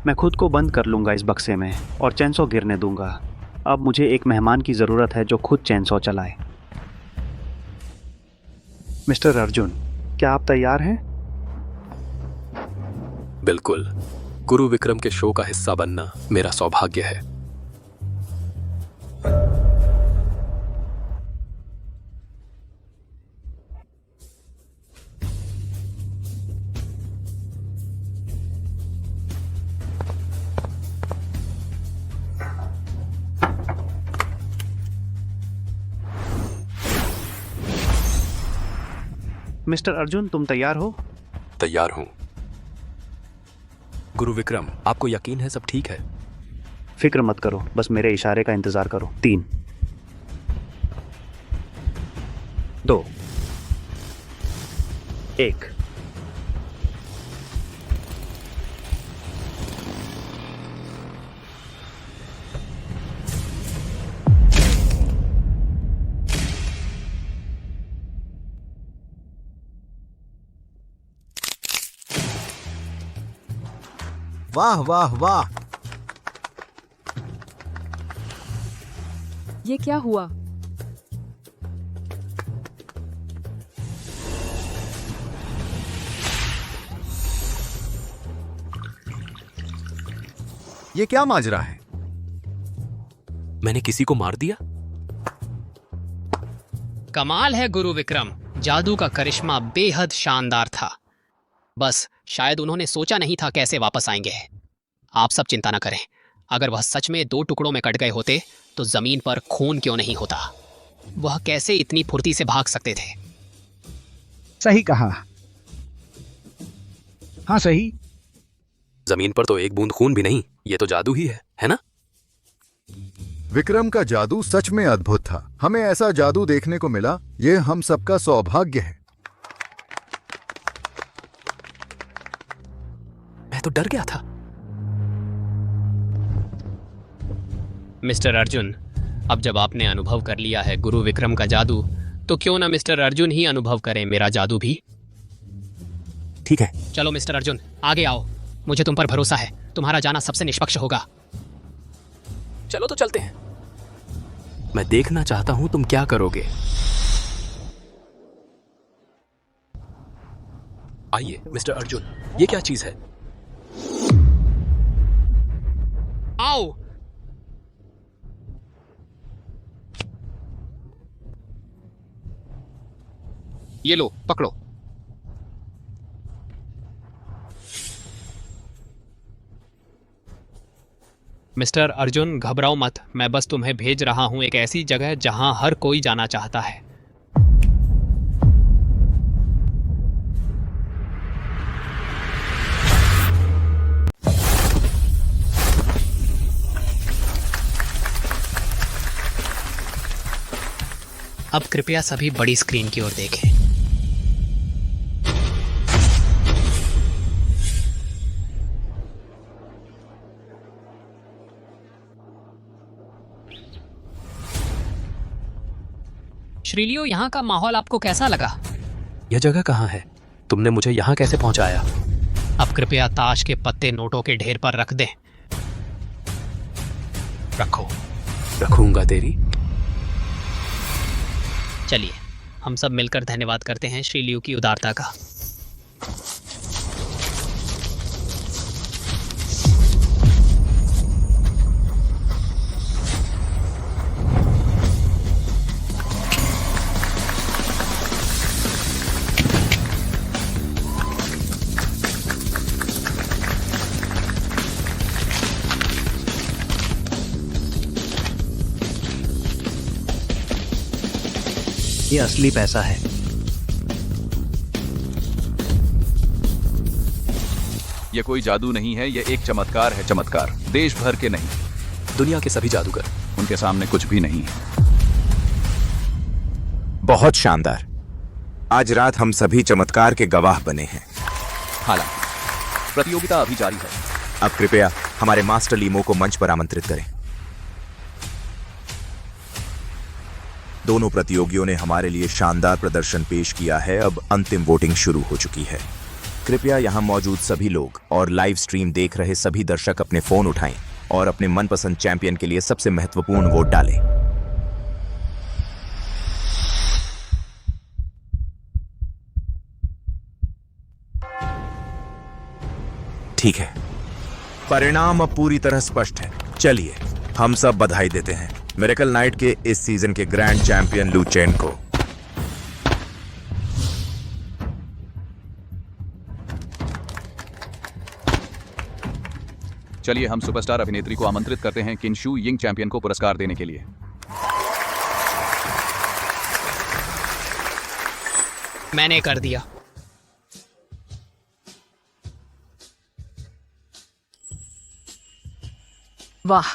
मैं खुद को बंद कर लूंगा इस बक्से में और चैनसो गिरने दूंगा। अब मुझे एक मेहमान की ज़रूरत है जो खुद चैनसो चलाए। मिस्टर अर्जुन, क्या आप तैयार हैं? बिल्कुल। गुरु विक्रम के शो का हिस्सा बनना मेरा सौभाग्य है। मिस्टर अर्जुन, तुम तैयार हो? तैयार हूं। गुरु विक्रम, आपको यकीन है सब ठीक है? फिक्र मत करो, बस मेरे इशारे का इंतजार करो। 3, 2, 1। वाह वाह वाह! ये क्या हुआ? ये क्या माजरा है? मैंने किसी को मार दिया? कमाल है गुरु विक्रम, जादू का करिश्मा बेहद शानदार था। बस शायद उन्होंने सोचा नहीं था कैसे वापस आएंगे। आप सब चिंता न करें, अगर वह सच में 2 टुकड़ों में कट गए होते तो जमीन पर खून क्यों नहीं होता? वह कैसे इतनी फुर्ती से भाग सकते थे? सही कहा। हाँ सही। जमीन पर तो एक बूंद खून भी नहीं, ये तो जादू ही है ना? विक्रम का जादू सच में अद्भुत था। हमें ऐसा जादू देखने को मिला, ये हम सबका सौभाग्य है। मैं तो डर गया था। मिस्टर अर्जुन, अब जब आपने अनुभव कर लिया है गुरु विक्रम का जादू, तो क्यों ना मिस्टर अर्जुन ही अनुभव करें मेरा जादू भी? ठीक है। चलो मिस्टर अर्जुन, आगे आओ। मुझे तुम पर भरोसा है, तुम्हारा जाना सबसे निष्पक्ष होगा। चलो तो चलते हैं। मैं देखना चाहता हूं तुम क्या करोगे। आइए मिस्टर अर्जुन, ये क्या चीज है? आओ। ये लो, पकड़ो। मिस्टर अर्जुन, घबराओ मत, मैं बस तुम्हें भेज रहा हूं एक ऐसी जगह जहां हर कोई जाना चाहता है। अब कृपया सभी बड़ी स्क्रीन की ओर देखें। श्रीलियो, यहाँ का माहौल आपको कैसा लगा? यह जगह कहाँ है? तुमने मुझे यहाँ कैसे पहुंचाया? अब कृपया ताश के पत्ते नोटों के ढेर पर रख दें। रखो। रखूंगा तेरी। चलिए, हम सब मिलकर धन्यवाद करते हैं श्रीलियो की उदारता का। ये असली पैसा है। ये कोई जादू नहीं है, ये एक चमत्कार है। चमत्कार देश भर के नहीं, दुनिया के सभी जादूगर, उनके सामने कुछ भी नहीं है। बहुत शानदार। आज रात हम सभी चमत्कार के गवाह बने हैं। हालांकि प्रतियोगिता अभी जारी है। अब कृपया हमारे मास्टर लीमो को मंच पर आमंत्रित करें। दोनों प्रतियोगियों ने हमारे लिए शानदार प्रदर्शन पेश किया है। अब अंतिम वोटिंग शुरू हो चुकी है। कृपया यहां मौजूद सभी लोग और लाइव स्ट्रीम देख रहे सभी दर्शक अपने फोन उठाएं और अपने मनपसंद चैंपियन के लिए सबसे महत्वपूर्ण वोट डालें। ठीक है, परिणाम अब पूरी तरह स्पष्ट है। चलिए हम सब बधाई देते हैं मिरेकल नाइट के इस सीजन के ग्रैंड चैंपियन लू चेन को। चलिए हम सुपरस्टार अभिनेत्री को आमंत्रित करते हैं किनशू यिंग चैंपियन को पुरस्कार देने के लिए। मैंने कर दिया। वाह,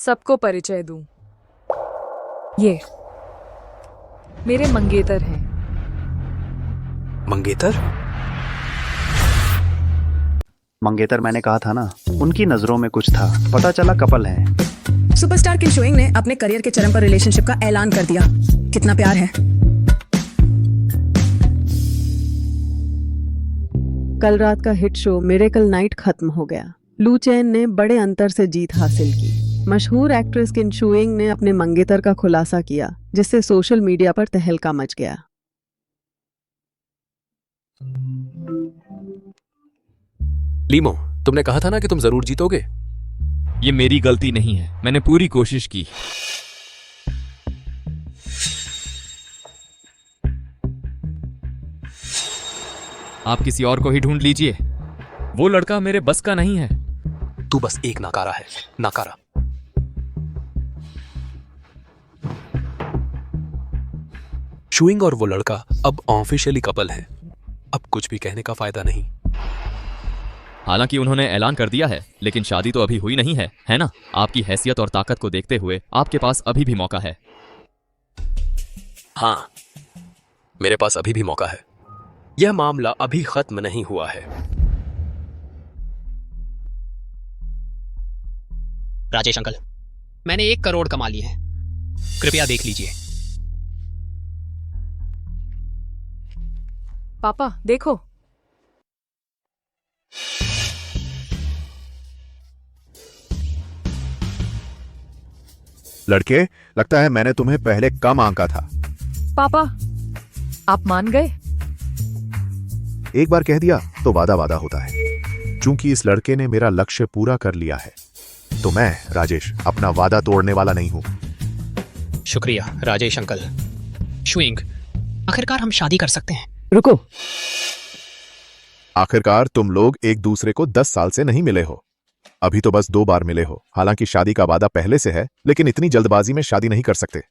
सबको परिचय दूं। ये मेरे मंगेतर हैं। मंगेतर? मंगेतर मैंने कहा था ना, उनकी नजरों में कुछ था, पता चला कपल है। सुपरस्टार किम शुइंग ने अपने करियर के चरम पर रिलेशनशिप का ऐलान कर दिया। कितना प्यार है। कल रात का हिट शो मिरेकल नाइट खत्म हो गया। लू चेन ने बड़े अंतर से जीत हासिल की। मशहूर एक्ट्रेस किम शुइंग ने अपने मंगेतर का खुलासा किया, जिससे सोशल मीडिया पर तहलका मच गया। लीमो, तुमने कहा था ना कि तुम जरूर जीतोगे। ये मेरी गलती नहीं है, मैंने पूरी कोशिश की। आप किसी और को ही ढूंढ लीजिए, वो लड़का मेरे बस का नहीं है। तू बस एक नाकारा है, नाकारा। शुइंग और वो लड़का अब ऑफिशियली कपल हैं। अब कुछ भी कहने का फायदा नहीं। हालांकि उन्होंने ऐलान कर दिया है, लेकिन शादी तो अभी हुई नहीं है ना? आपकी हैसियत और ताकत को देखते हुए आपके पास अभी भी मौका है। हाँ, मेरे पास अभी भी मौका है। यह मामला अभी खत्म नहीं हुआ है। राजेश अंकल, मैंने 1 करोड़ कमा लिए हैं, कृपया देख लीजिए। पापा देखो। लड़के, लगता है मैंने तुम्हें पहले कम आंका था। पापा, आप मान गए? एक बार कह दिया तो वादा वादा होता है। चूंकि इस लड़के ने मेरा लक्ष्य पूरा कर लिया है, तो मैं राजेश अपना वादा तोड़ने वाला नहीं हूं। शुक्रिया राजेश अंकल। शुइंग, आखिरकार हम शादी कर सकते हैं। रुको। आखिरकार तुम लोग एक दूसरे को 10 साल से नहीं मिले हो। अभी तो बस 2 बार मिले हो। हालांकि शादी का वादा पहले से है, लेकिन इतनी जल्दबाजी में शादी नहीं कर सकते।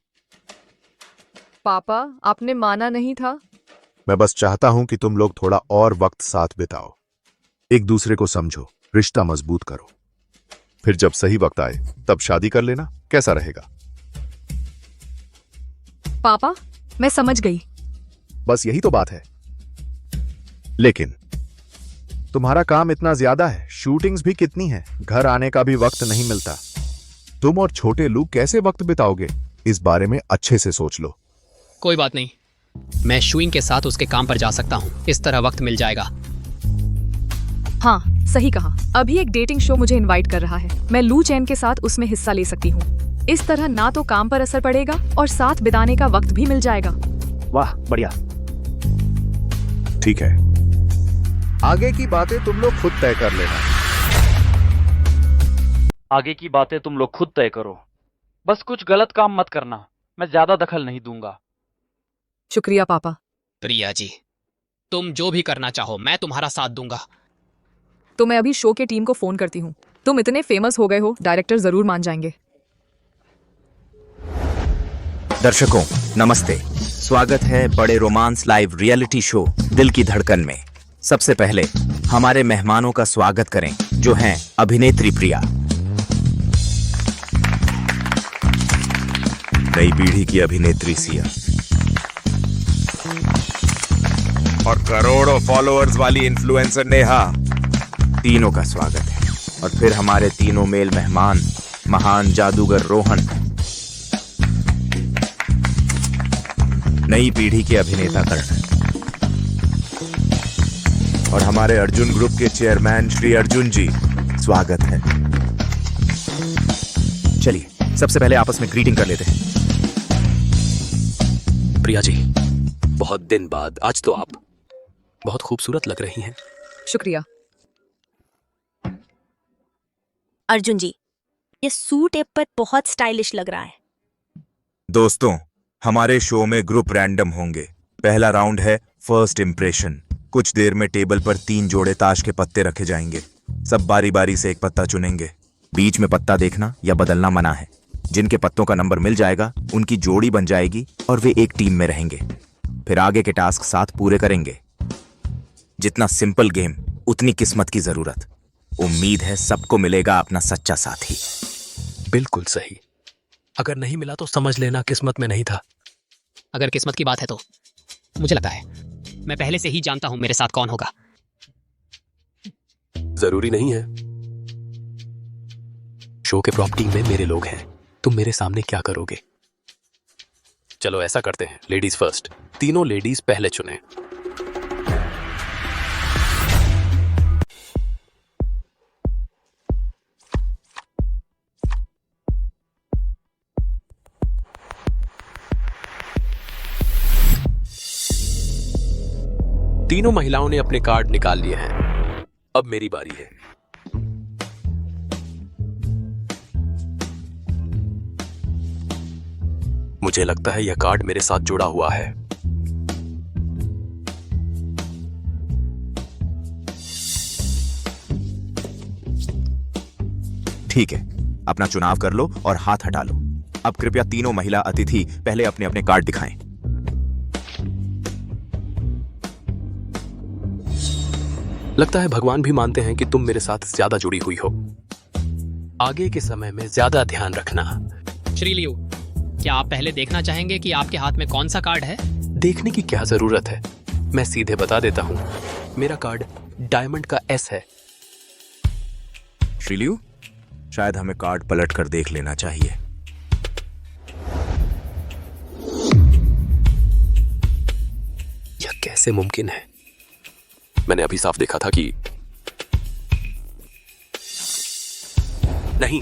पापा, आपने माना नहीं था। मैं बस चाहता हूं कि तुम लोग थोड़ा और वक्त साथ बिताओ, एक दूसरे को समझो, रिश्ता मजबूत करो। फिर जब सही वक्त आए तब शादी कर लेना। कैसा रहेगा? पापा, मैं समझ गई। बस यही तो बात है। लेकिन तुम्हारा काम इतना ज्यादा है, शूटिंग्स भी कितनी है, घर आने का भी वक्त नहीं मिलता। तुम और छोटे लू कैसे वक्त बिताओगे, इस बारे में अच्छे से सोच लो। कोई बात नहीं, मैं शुइंग के साथ उसके काम पर जा सकता हूँ। इस तरह वक्त मिल जाएगा। हाँ, सही कहा। अभी एक डेटिंग शो मुझे इनवाइट कर रहा है। मैं लू चैन के साथ उसमें हिस्सा ले सकती हूँ। इस तरह ना तो काम पर असर पड़ेगा और साथ बिताने का वक्त भी मिल जाएगा। वाह, बढ़िया। ठीक है, आगे की बातें तुम लोग खुद तय कर लेना। आगे की बातें तुम लोग खुद तय करो। बस कुछ गलत काम मत करना, मैं ज्यादा दखल नहीं दूंगा। शुक्रिया पापा। प्रिया जी, तुम जो भी करना चाहो मैं तुम्हारा साथ दूंगा। तो मैं अभी शो के टीम को फोन करती हूँ। तुम इतने फेमस हो गए हो, डायरेक्टर जरूर मान जाएंगे। दर्शकों नमस्ते, स्वागत है बड़े रोमांस लाइव रियलिटी शो दिल की धड़कन में। सबसे पहले हमारे मेहमानों का स्वागत करें, जो हैं अभिनेत्री प्रिया। नई पीढ़ी की अभिनेत्री सिया और करोड़ों फॉलोअर्स वाली इन्फ्लुएंसर नेहा। तीनों का स्वागत है। और फिर हमारे तीनों मेल मेहमान, महान जादूगर रोहन, नई पीढ़ी के अभिनेता कर्ण, और हमारे अर्जुन ग्रुप के चेयरमैन श्री अर्जुन जी। स्वागत है। चलिए सबसे पहले आपस में ग्रीटिंग कर लेते हैं। प्रिया जी, बहुत दिन बाद आज तो आप बहुत खूबसूरत लग रही हैं। शुक्रिया। अर्जुन जी, ये सूट आप पर बहुत स्टाइलिश लग रहा है। दोस्तों, हमारे शो में ग्रुप रैंडम होंगे। पहला राउंड है फर्स्ट इंप्रेशन। कुछ देर में टेबल पर 3 जोड़े ताश के पत्ते रखे जाएंगे। सब बारी बारी से एक पत्ता चुनेंगे। बीच में पत्ता देखना या बदलना मना है। जिनके पत्तों का नंबर मिल जाएगा उनकी जोड़ी बन जाएगी और वे एक टीम में रहेंगे। फिर आगे के टास्क साथ पूरे करेंगे। जितना सिंपल गेम उतनी किस्मत की जरूरत। उम्मीद है सबको मिलेगा अपना सच्चा साथी। बिल्कुल सही। अगर नहीं मिला तो समझ लेना किस्मत में नहीं था। अगर किस्मत की बात है तो मुझे लगता है मैं पहले से ही जानता हूं मेरे साथ कौन होगा। जरूरी नहीं है। शो के प्रॉप टीम में मेरे लोग हैं। तुम मेरे सामने क्या करोगे? चलो ऐसा करते हैं, लेडीज फर्स्ट। तीनों लेडीज पहले चुने। तीनों महिलाओं ने अपने कार्ड निकाल लिए हैं। अब मेरी बारी है। मुझे लगता है यह कार्ड मेरे साथ जुड़ा हुआ है। ठीक है, अपना चुनाव कर लो और हाथ हटा लो। अब कृपया तीनों महिला अतिथि पहले अपने अपने कार्ड दिखाएं। लगता है भगवान भी मानते हैं कि तुम मेरे साथ ज्यादा जुड़ी हुई हो। आगे के समय में ज्यादा ध्यान रखना। श्री लियू, क्या आप पहले देखना चाहेंगे कि आपके हाथ में कौन सा कार्ड है? देखने की क्या जरूरत है, मैं सीधे बता देता हूं। मेरा कार्ड डायमंड का एस है। श्रीलियू, शायद हमें कार्ड पलट कर देख लेना चाहिए। यह कैसे मुमकिन है? मैंने अभी साफ देखा था कि नहीं।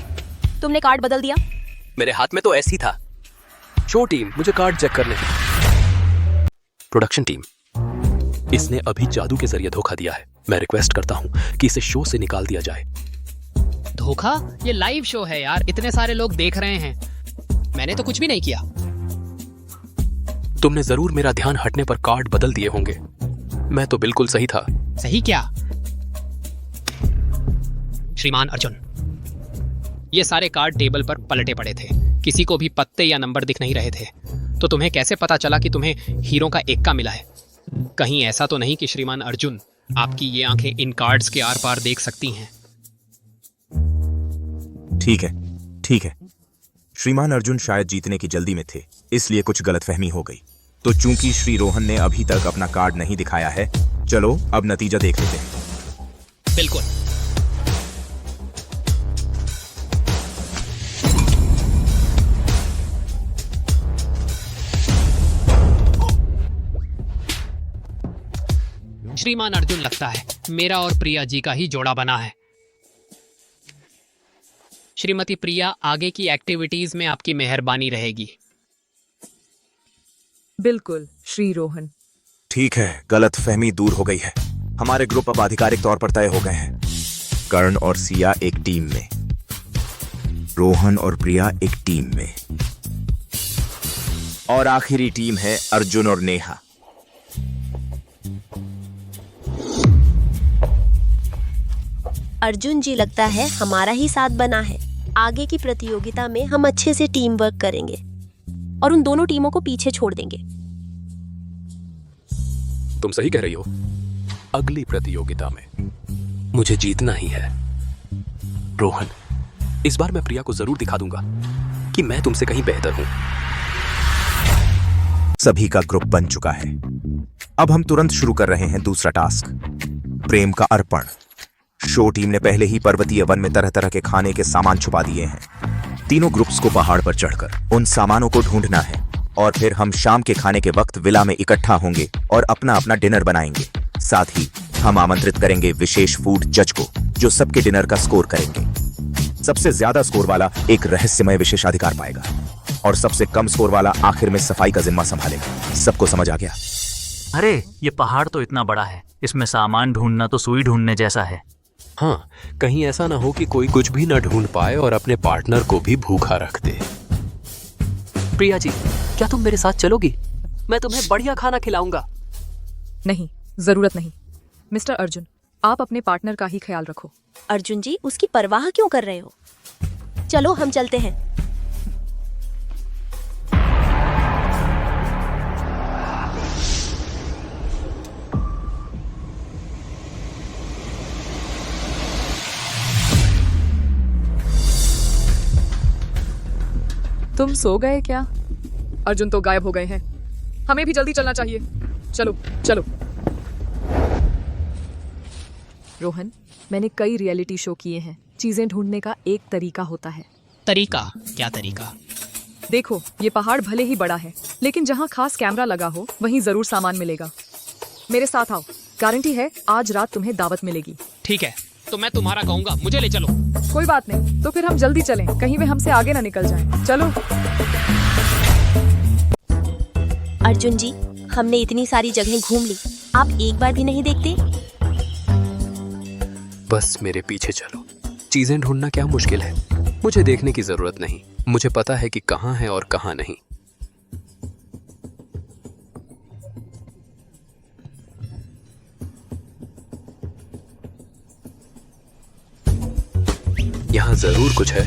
तुमने कार्ड बदल दिया? मेरे हाथ में तो ऐसी था। शो टीम, मुझे कार्ड चेक करने दो। प्रोडक्शन टीम, इसने अभी जादू के जरिए धोखा दिया है। मैं रिक्वेस्ट करता हूं कि इसे शो से निकाल दिया जाए। धोखा? ये लाइव शो है यार, इतने सारे लोग देख रहे हैं। मैंने तो कुछ भी नहीं किया। तुमने जरूर मेरा ध्यान हटने पर कार्ड बदल दिए होंगे। मैं तो बिल्कुल सही था। सही क्या? श्रीमान अर्जुन, ये सारे कार्ड टेबल पर पलटे पड़े थे। किसी को भी पत्ते या नंबर दिख नहीं रहे थे। तो तुम्हें कैसे पता चला कि तुम्हें हीरो का एक्का मिला है? कहीं ऐसा तो नहीं कि श्रीमान अर्जुन, आपकी ये आंखें इन कार्ड्स के आर पार देख सकती हैं? ठीक है, ठीक है। श्रीमान अर्जुन शायद जीतने की जल्दी में थे, इसलिए कुछ गलतफहमी हो गई। तो चूंकि श्री रोहन ने अभी तक अपना कार्ड नहीं दिखाया है, चलो अब नतीजा देख लेते हैं। बिल्कुल। श्रीमान अर्जुन, लगता है मेरा और प्रिया जी का ही जोड़ा बना है। श्रीमती प्रिया, आगे की एक्टिविटीज में आपकी मेहरबानी रहेगी। बिल्कुल श्री रोहन। ठीक है, गलतफहमी दूर हो गई है। हमारे ग्रुप अब आधिकारिक तौर पर तय हो गए हैं। कर्ण और सिया एक टीम में, रोहन और प्रिया एक टीम में, और आखिरी टीम है अर्जुन और नेहा। अर्जुन जी, लगता है हमारा ही साथ बना है। आगे की प्रतियोगिता में हम अच्छे से टीम वर्क करेंगे और उन दोनों टीमों को पीछे छोड़ देंगे। तुम सही कह रही हो। अगली प्रतियोगिता में मुझे जीतना ही है। रोहन, इस बार मैं प्रिया को जरूर दिखा दूंगा कि मैं तुमसे कहीं बेहतर हूं। सभी का ग्रुप बन चुका है। अब हम तुरंत शुरू कर रहे हैं दूसरा टास्क, प्रेम का अर्पण। शो टीम ने पहले ही पर्वतीय वन में तरह तरह के खाने के सामान छुपा दिए हैं। तीनों ग्रुप्स को पहाड़ पर चढ़कर उन सामानों को ढूंढना है और फिर हम शाम के खाने के वक्त विला में इकट्ठा होंगे और अपना अपना डिनर बनाएंगे। साथ ही हम आमंत्रित करेंगे विशेष फूड जज को, जो सबके डिनर का स्कोर करेंगे। सबसे ज्यादा स्कोर वाला एक रहस्यमय विशेषाधिकार पाएगा और सबसे कम स्कोर वाला आखिर में सफाई का जिम्मा संभालेगा। सबको समझ आ गया? अरे, ये पहाड़ तो इतना बड़ा है, इसमें सामान ढूंढना तो सुई ढूंढने जैसा है। हाँ, कहीं ऐसा ना हो कि कोई कुछ भी न ढूंढ पाए और अपने पार्टनर को भी भूखा रख दे। प्रिया जी, क्या तुम मेरे साथ चलोगी? मैं तुम्हें बढ़िया खाना खिलाऊंगा। नहीं, जरूरत नहीं। मिस्टर अर्जुन, आप अपने पार्टनर का ही ख्याल रखो। अर्जुन जी, उसकी परवाह क्यों कर रहे हो? चलो हम चलते हैं। तुम सो गए क्या? अर्जुन तो गायब हो गए हैं। हमें भी जल्दी चलना चाहिए। चलो चलो। रोहन, मैंने कई रियलिटी शो किए हैं। चीजें ढूंढने का एक तरीका होता है। तरीका? क्या तरीका? देखो, ये पहाड़ भले ही बड़ा है, लेकिन जहाँ खास कैमरा लगा हो वहीं जरूर सामान मिलेगा। मेरे साथ आओ, गारंटी है आज रात तुम्हें दावत मिलेगी। ठीक है, तो मैं तुम्हारा कहूंगा, मुझे ले चलो। कोई बात नहीं, तो फिर हम जल्दी चलें, कहीं वे हमसे आगे ना निकल जाएं। चलो। अर्जुन जी, हमने इतनी सारी जगह घूम ली, आप एक बार भी नहीं देखते? बस मेरे पीछे चलो। चीजें ढूंढना क्या मुश्किल है, मुझे देखने की जरूरत नहीं। मुझे पता है कि कहाँ है और कहाँ नहीं। यहाँ जरूर कुछ है।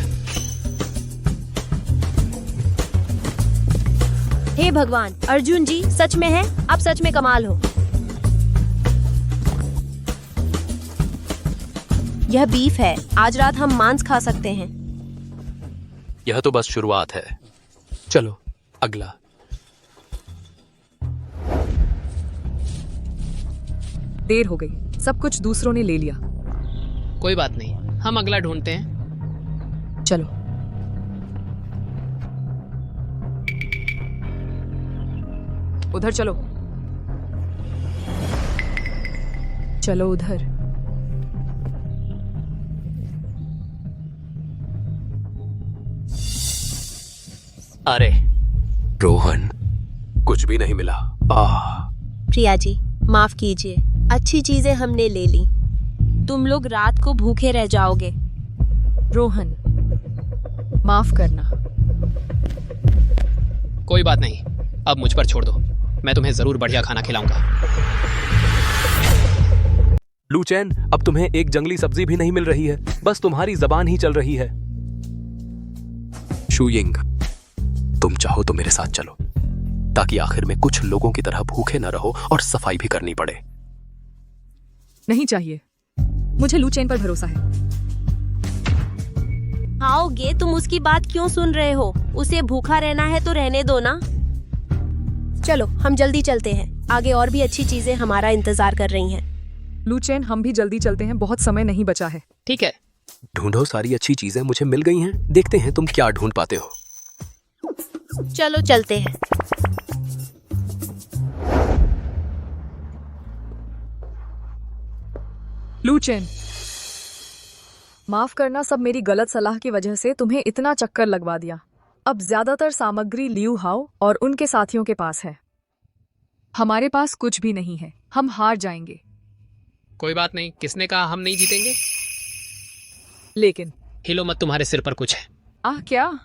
हे भगवान, अर्जुन जी सच में है, आप सच में कमाल हो। यह बीफ है, आज रात हम मांस खा सकते हैं। यह तो बस शुरुआत है, चलो अगला। देर हो गई, सब कुछ दूसरों ने ले लिया। कोई बात नहीं, हम अगला ढूंढते हैं। चलो। उधर चलो। चलो उधर। अरे रोहन, कुछ भी नहीं मिला। प्रिया जी माफ कीजिए, अच्छी चीजें हमने ले ली, तुम लोग रात को भूखे रह जाओगे। रोहन, माफ करना। कोई बात नहीं, अब मुझ पर छोड़ दो, मैं तुम्हें जरूर बढ़िया खाना खिलाऊंगा। लूचैन, अब तुम्हें एक जंगली सब्जी भी नहीं मिल रही है, बस तुम्हारी जबान ही चल रही है। शूयिंग, तुम चाहो तो मेरे साथ चलो, ताकि आखिर में कुछ लोगों की तरह भूखे न रहो और सफाई भी करनी पड़े। नहीं चाहिए, मुझे लूचैन पर भरोसा है। आओगे, तुम उसकी बात क्यों सुन रहे हो? उसे भूखा रहना है तो रहने दो ना। चलो हम जल्दी चलते हैं, आगे और भी अच्छी चीजें हमारा इंतजार कर रही हैं। लूचैन, हम भी जल्दी चलते हैं, बहुत समय नहीं बचा है। ठीक है। ढूंढो, सारी अच्छी चीजें मुझे मिल गई हैं, देखते हैं तुम क्या ढूंढ पाते हो। चलो चलते हैं। लूचैन, माफ करना, सब मेरी गलत सलाह की वजह से तुम्हें इतना चक्कर लगवा दिया। अब ज्यादातर सामग्री लियू हाओ और उनके साथियों के पास है। हमारे पास कुछ भी नहीं है, हम हार जाएंगे। कोई बात नहीं, किसने कहा हम नहीं जीतेंगे? लेकिन हिलो मत, तुम्हारे सिर पर कुछ है। आह, क्या?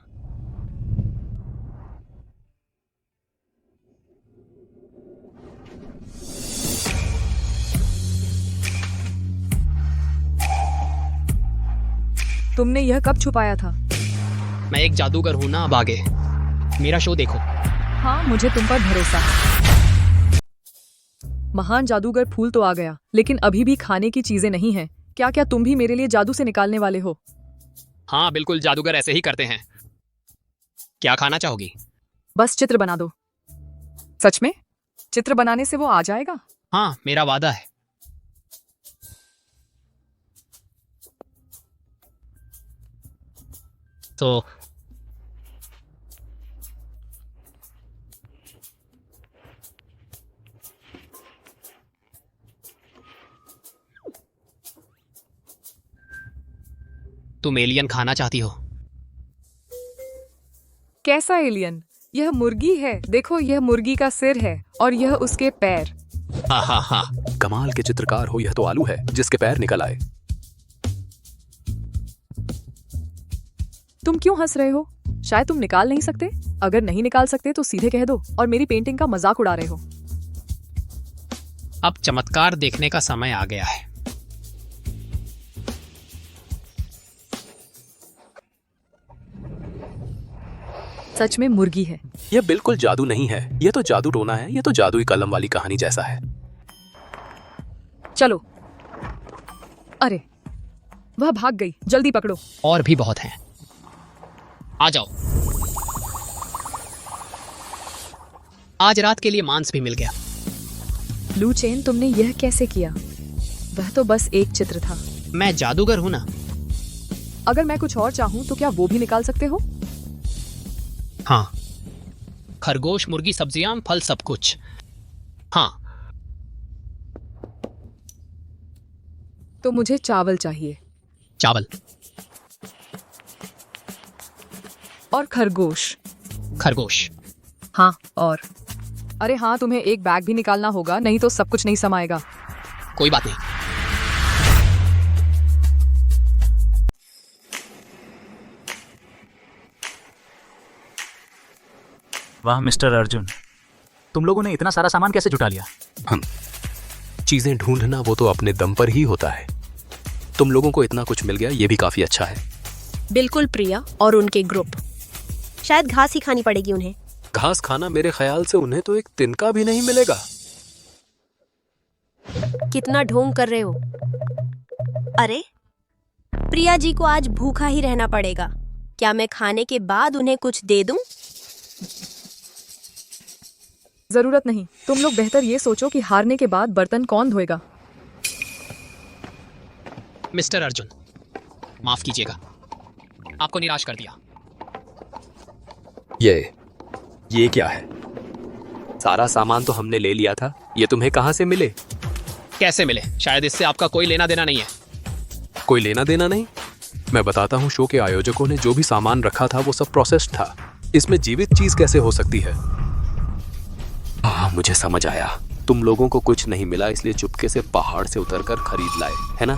तुमने यह कब छुपाया था? मैं एक जादूगर हूं ना, अब आगे मेरा शो देखो। हाँ, मुझे तुम पर भरोसा है। महान जादूगर फूल तो आ गया, लेकिन अभी भी खाने की चीजें नहीं हैं। क्या तुम भी मेरे लिए जादू से निकालने वाले हो? हाँ बिल्कुल, जादूगर ऐसे ही करते हैं। क्या खाना चाहोगी? बस चित्र बना दो। सच में? चित्र बनाने से वो आ जाएगा? हाँ, मेरा वादा है। तो तुम एलियन खाना चाहती हो? कैसा एलियन? यह मुर्गी है, देखो, यह मुर्गी का सिर है और यह उसके पैर। हा। कमाल के चित्रकार हो, यह तो आलू है जिसके पैर निकल आए। तुम क्यों हंस रहे हो? शायद तुम निकाल नहीं सकते? अगर नहीं निकाल सकते तो सीधे कह दो और मेरी पेंटिंग का मजाक उड़ा रहे हो। अब चमत्कार देखने का समय आ गया है। सच में मुर्गी है। यह बिल्कुल जादू नहीं है, यह तो जादू टोना है। यह तो जादुई कलम वाली कहानी जैसा है। चलो। अरे वह भाग गई, जल्दी पकड़ो। और भी बहुत हैं। आ जाओ। आज रात के लिए मांस भी मिल गया। लू चेन, तुमने यह कैसे किया? वह तो बस एक चित्र था। मैं जादूगर हूं ना। अगर मैं कुछ और चाहूं तो क्या वो भी निकाल सकते हो? हाँ, खरगोश, मुर्गी, सब्जियां, फल, सब कुछ। हाँ। तो मुझे चावल चाहिए। चावल और खरगोश। खरगोश। हाँ, और अरे हाँ, तुम्हें एक बैग भी निकालना होगा, नहीं तो सब कुछ नहीं समाएगा। कोई बात नहीं। वाह मिस्टर अर्जुन, तुम लोगों ने इतना सारा सामान कैसे जुटा लिया? चीजें ढूंढना वो तो अपने दम पर ही होता है। तुम लोगों को इतना कुछ मिल गया, ये भी काफी अच्छा है। बिल्कुल प्रिया और उनके ग्रुप। शायद घास ही खानी पड़ेगी उन्हें। घास खाना, मेरे ख्याल से उन्हें तो एक तिनका भी नहीं मिलेगा। कितना ढोंग कर रहे हो? अरे प्रिया जी को आज भूखा ही रहना पड़ेगा। क्या मैं खाने के बाद उन्हें कुछ दे दूं? जरूरत नहीं। तुम लोग बेहतर ये सोचो कि हारने के बाद बर्तन कौन धोएगा। मिस्टर अर्जुन, माफ कीजिएगा, आपको निराश कर दिया। ये क्या है? सारा सामान तो हमने ले लिया था। ये तुम्हें कहां से मिले? कैसे मिले? शायद इससे आपका कोई लेना देना नहीं है। कोई लेना देना नहीं? मैं बताता हूँ, शो के आयोजकों ने जो भी सामान रखा था वो सब प्रोसेस्ड था। इसमें जीवित चीज कैसे हो सकती है? मुझे समझ आया। तुम लोगों को कुछ नहीं मिला, इसलिए चुपके से पहाड़ से उतरकर खरीद लाए, है ना?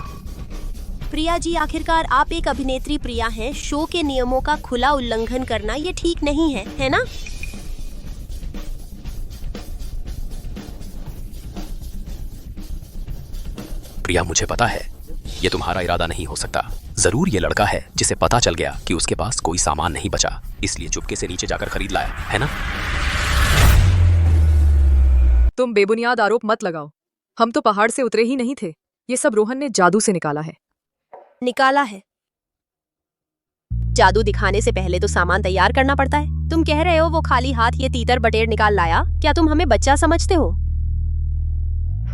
प्रिया जी, आखिरकार आप एक अभिनेत्री प्रिया हैं। शो के नियमों का खुला उल्लंघन करना ये ठीक नहीं है ना? प्रिया, मुझे पता है ये तुम्हारा इरादा नहीं हो सकता। जरूर ये लड़का है जिसे पता चल गया कि उसके पास कोई सामान नहीं बचा, इसलिए चुपके से नीचे जाकर खरीद लाया, है ना? तुम बेबुनियाद आरोप मत लगाओ। हम तो पहाड़ से उतरे ही नहीं थे। ये सब रोहन ने जादू से निकाला है। निकाला है? जादू दिखाने से पहले तो सामान तैयार करना पड़ता है। तुम कह रहे हो वो खाली हाथ ये तीतर बटेर निकाल लाया? क्या तुम हमें बच्चा समझते हो?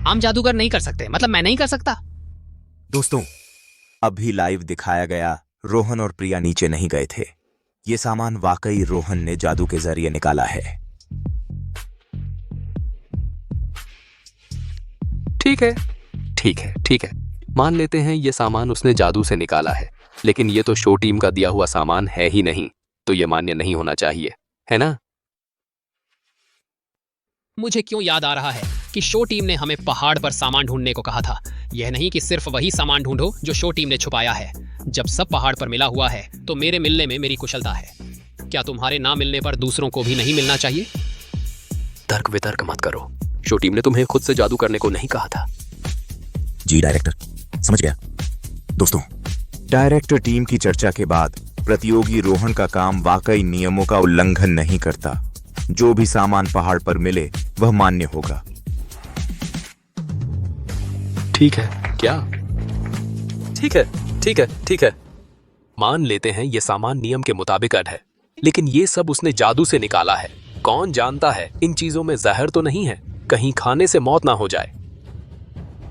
हम जादूगर नहीं कर सकते, मतलब मैं नहीं कर सकता। दोस्तों, अभी लाइव दिखाया गया रोहन और प्रिया नीचे नहीं गए थे। ये सामान वाकई रोहन ने जादू के जरिए निकाला है। ठीक है, मान लेते हैं ये सामान उसने जादू से निकाला है, लेकिन ये तो शो टीम का दिया हुआ सामान है ही नहीं, तो ये मान्य नहीं होना चाहिए, है ना? मुझे क्यों याद आ रहा है कि शो टीम ने हमें पहाड़ पर सामान ढूंढने को कहा था। यह नहीं कि सिर्फ वही सामान ढूंढो जो शो टीम ने छुपाया है। जब सब पहाड़ पर मिला हुआ है तो मेरे मिलने में मेरी कुशलता है। क्या तुम्हारे ना मिलने पर दूसरों को भी नहीं मिलना चाहिए? तर्क वितर्क मत करो। शो टीम ने तुम्हें खुद से जादू करने को नहीं कहा था। जी डायरेक्टर, समझ गया। दोस्तों, डायरेक्टर टीम की चर्चा के बाद प्रतियोगी रोहन का काम वाकई नियमों का उल्लंघन नहीं करता। जो भी सामान पहाड़ पर मिले वह मान्य होगा। ठीक है क्या? ठीक है। मान लेते हैं ये सामान नियम के मुताबिक है, लेकिन ये सब उसने जादू से निकाला है। कौन जानता है इन चीजों में जहर तो नहीं है, कहीं खाने से मौत ना हो जाए।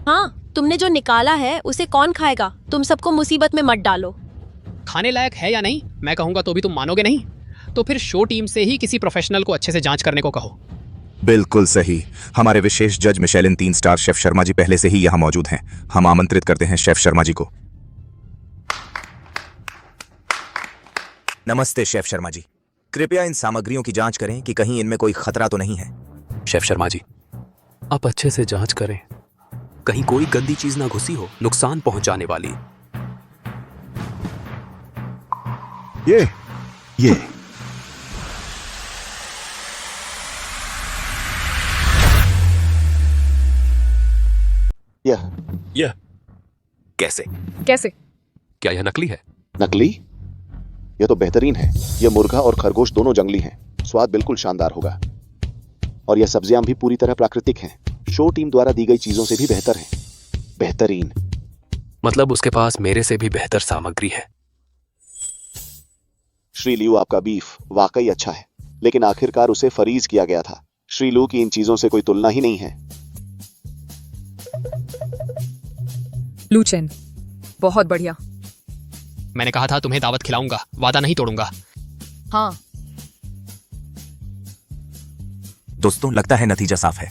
हाँ, तुमने जो निकाला है उसे कौन खाएगा? तुम सबको मुसीबत में मत डालो। खाने लायक है या नहीं मैं कहूंगा तो भी तुम मानोगे नहीं। तो फिर शो टीम से ही किसी प्रोफेशनल को अच्छे से जांच करने को कहो। बिल्कुल सही। हमारे विशेष जज Michelin 3 star chef Sharma ji पहले से ही यहाँ मौजूद हैं। हम आमंत्रित करते हैं शेफ शर्मा जी को। नमस्ते शेफ शर्मा जी, कृपया इन सामग्रियों की जांच करें कि कहीं इनमें कोई खतरा तो नहीं है। शेफ शर्मा जी, आप अच्छे से जांच करें, कहीं कोई गंदी चीज ना घुसी हो, नुकसान पहुंचाने वाली। ये कैसे? कैसे? क्या यह नकली है? नकली? यह तो बेहतरीन है। यह मुर्गा और खरगोश दोनों जंगली हैं। स्वाद बिल्कुल शानदार होगा। और यह सब्जियां भी पूरी तरह प्राकृतिक हैं। शो टीम द्वारा दी गई चीजों से भी बेहतर हैं। बेहतरीन। मतलब उसके पास मेरे से भी बेहतर सामग्री है। श्री लियू, आपका बीफ वाकई अच्छा है, लेकिन आखिरकार उसे फरीज किया गया था। श्री लियू की इन चीजों से कोई तुलना ही नहीं है। लू चेन, बहुत बढ़िया। मैंने कहा था तुम्हें दावत खिलाऊंगा, वादा नहीं तोड़ूंगा। हाँ। दोस्तों, लगता है नतीजा साफ है।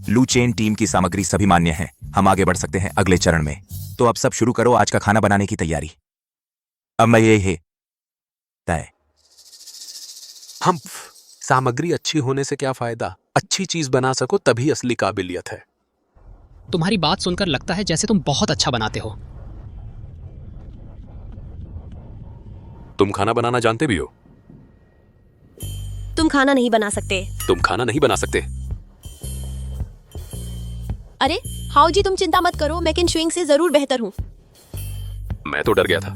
लू चेन टीम की सामग्री सभी मान्य है। हम आगे बढ़ सकते हैं अगले चरण में। तो अब सब शुरू करो आज का खाना बनाने की तैयारी। अब मैं ये है तय। हम सामग्री अच्छी होने से क्या फायदा? अच्छी चीज बना सको तभी असली काबिलियत है। तुम्हारी बात सुनकर लगता है जैसे तुम बहुत अच्छा बनाते हो। तुम खाना बनाना जानते भी हो? तुम खाना नहीं बना सकते। तुम खाना नहीं बना सकते? अरे हाउ जी, तुम चिंता मत करो, मैं किन शुइंग से जरूर बेहतर हूँ। मैं तो डर गया था।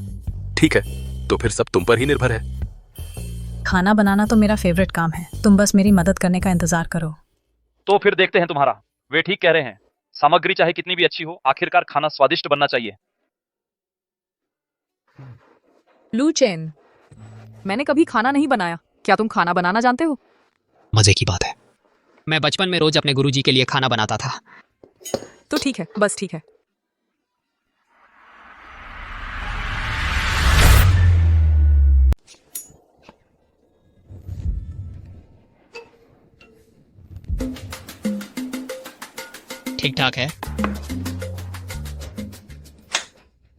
ठीक है, तो फिर सब तुम पर ही निर्भर है। खाना बनाना तो मेरा फेवरेट काम है। तुम बस मेरी मदद करने का इंतजार करो। तो फिर देखते हैं तुम्हारा। वे ठीक कह रहे हैं। सामग्री चाहे कितनी भी अच्छी हो, आखिरकार खाना स्वादिष्ट बनना चाहिए। लू चेन, मैंने कभी खाना नहीं बनाया। क्या तुम खाना बनाना जानते हो? मजे की बात है। मैं बचपन में रोज अपने गुरुजी के लिए खाना बनाता था। तो ठीक है, बस ठीक है। ठीक ठाक है।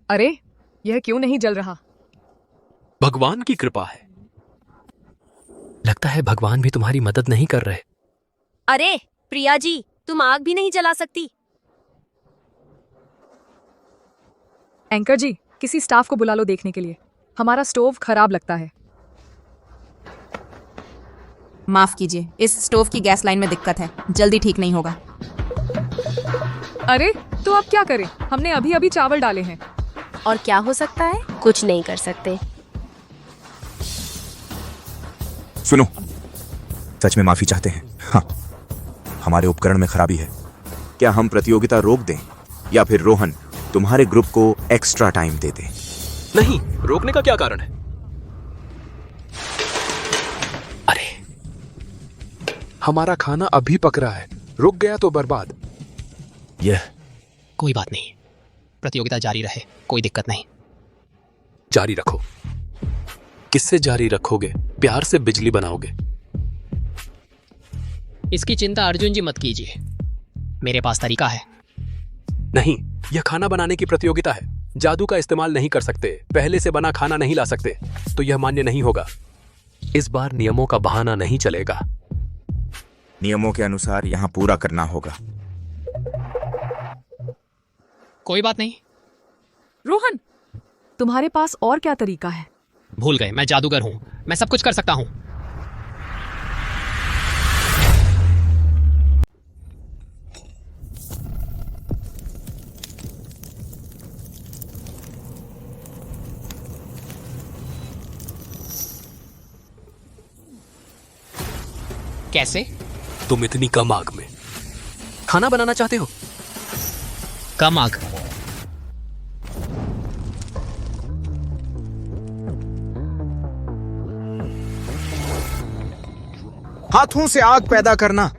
अरे, यह क्यों नहीं जल रहा? भगवान की कृपा है। लगता है भगवान भी तुम्हारी मदद नहीं कर रहे। अरे प्रिया जी, तुम आग भी नहीं जला सकती। एंकर जी, किसी स्टाफ को बुला लो देखने के लिए। हमारा स्टोव खराब लगता है। माफ कीजिए, इस स्टोव की गैस लाइन में दिक्कत है, जल्दी ठीक नहीं होगा। अरे तो अब क्या करें? हमने अभी अभी चावल डाले हैं। और क्या हो सकता है? कुछ नहीं कर सकते। सुनो, सच में माफी चाहते हैं। हाँ, हमारे उपकरण में खराबी है। क्या हम प्रतियोगिता रोक दें या फिर रोहन तुम्हारे ग्रुप को एक्स्ट्रा टाइम दे दे? नहीं, रोकने का क्या कारण है? अरे, हमारा खाना अभी पक रहा है, रुक गया तो बर्बाद। यह कोई बात नहीं, प्रतियोगिता जारी रहे, कोई दिक्कत नहीं। जारी रखो। किससे जारी रखोगे? प्यार से बिजली बनाओगे। इसकी चिंता अर्जुन जी मत कीजिए, मेरे पास तरीका है। नहीं, यह खाना बनाने की प्रतियोगिता है। जादू का इस्तेमाल नहीं कर सकते। पहले से बना खाना नहीं ला सकते, तो यह मान्य नहीं होगा। इस बार नियमों का बहाना नहीं चलेगा। नियमों के अनुसार यहाँ पूरा करना होगा। कोई बात नहीं। रोहन, तुम्हारे पास और क्या तरीका है? भूल गए, मैं जादूगर हूं, मैं सब कुछ कर सकता हूं। कैसे? तुम इतनी कम आग में खाना बनाना चाहते हो? कम आग? हाथों से आग पैदा करना।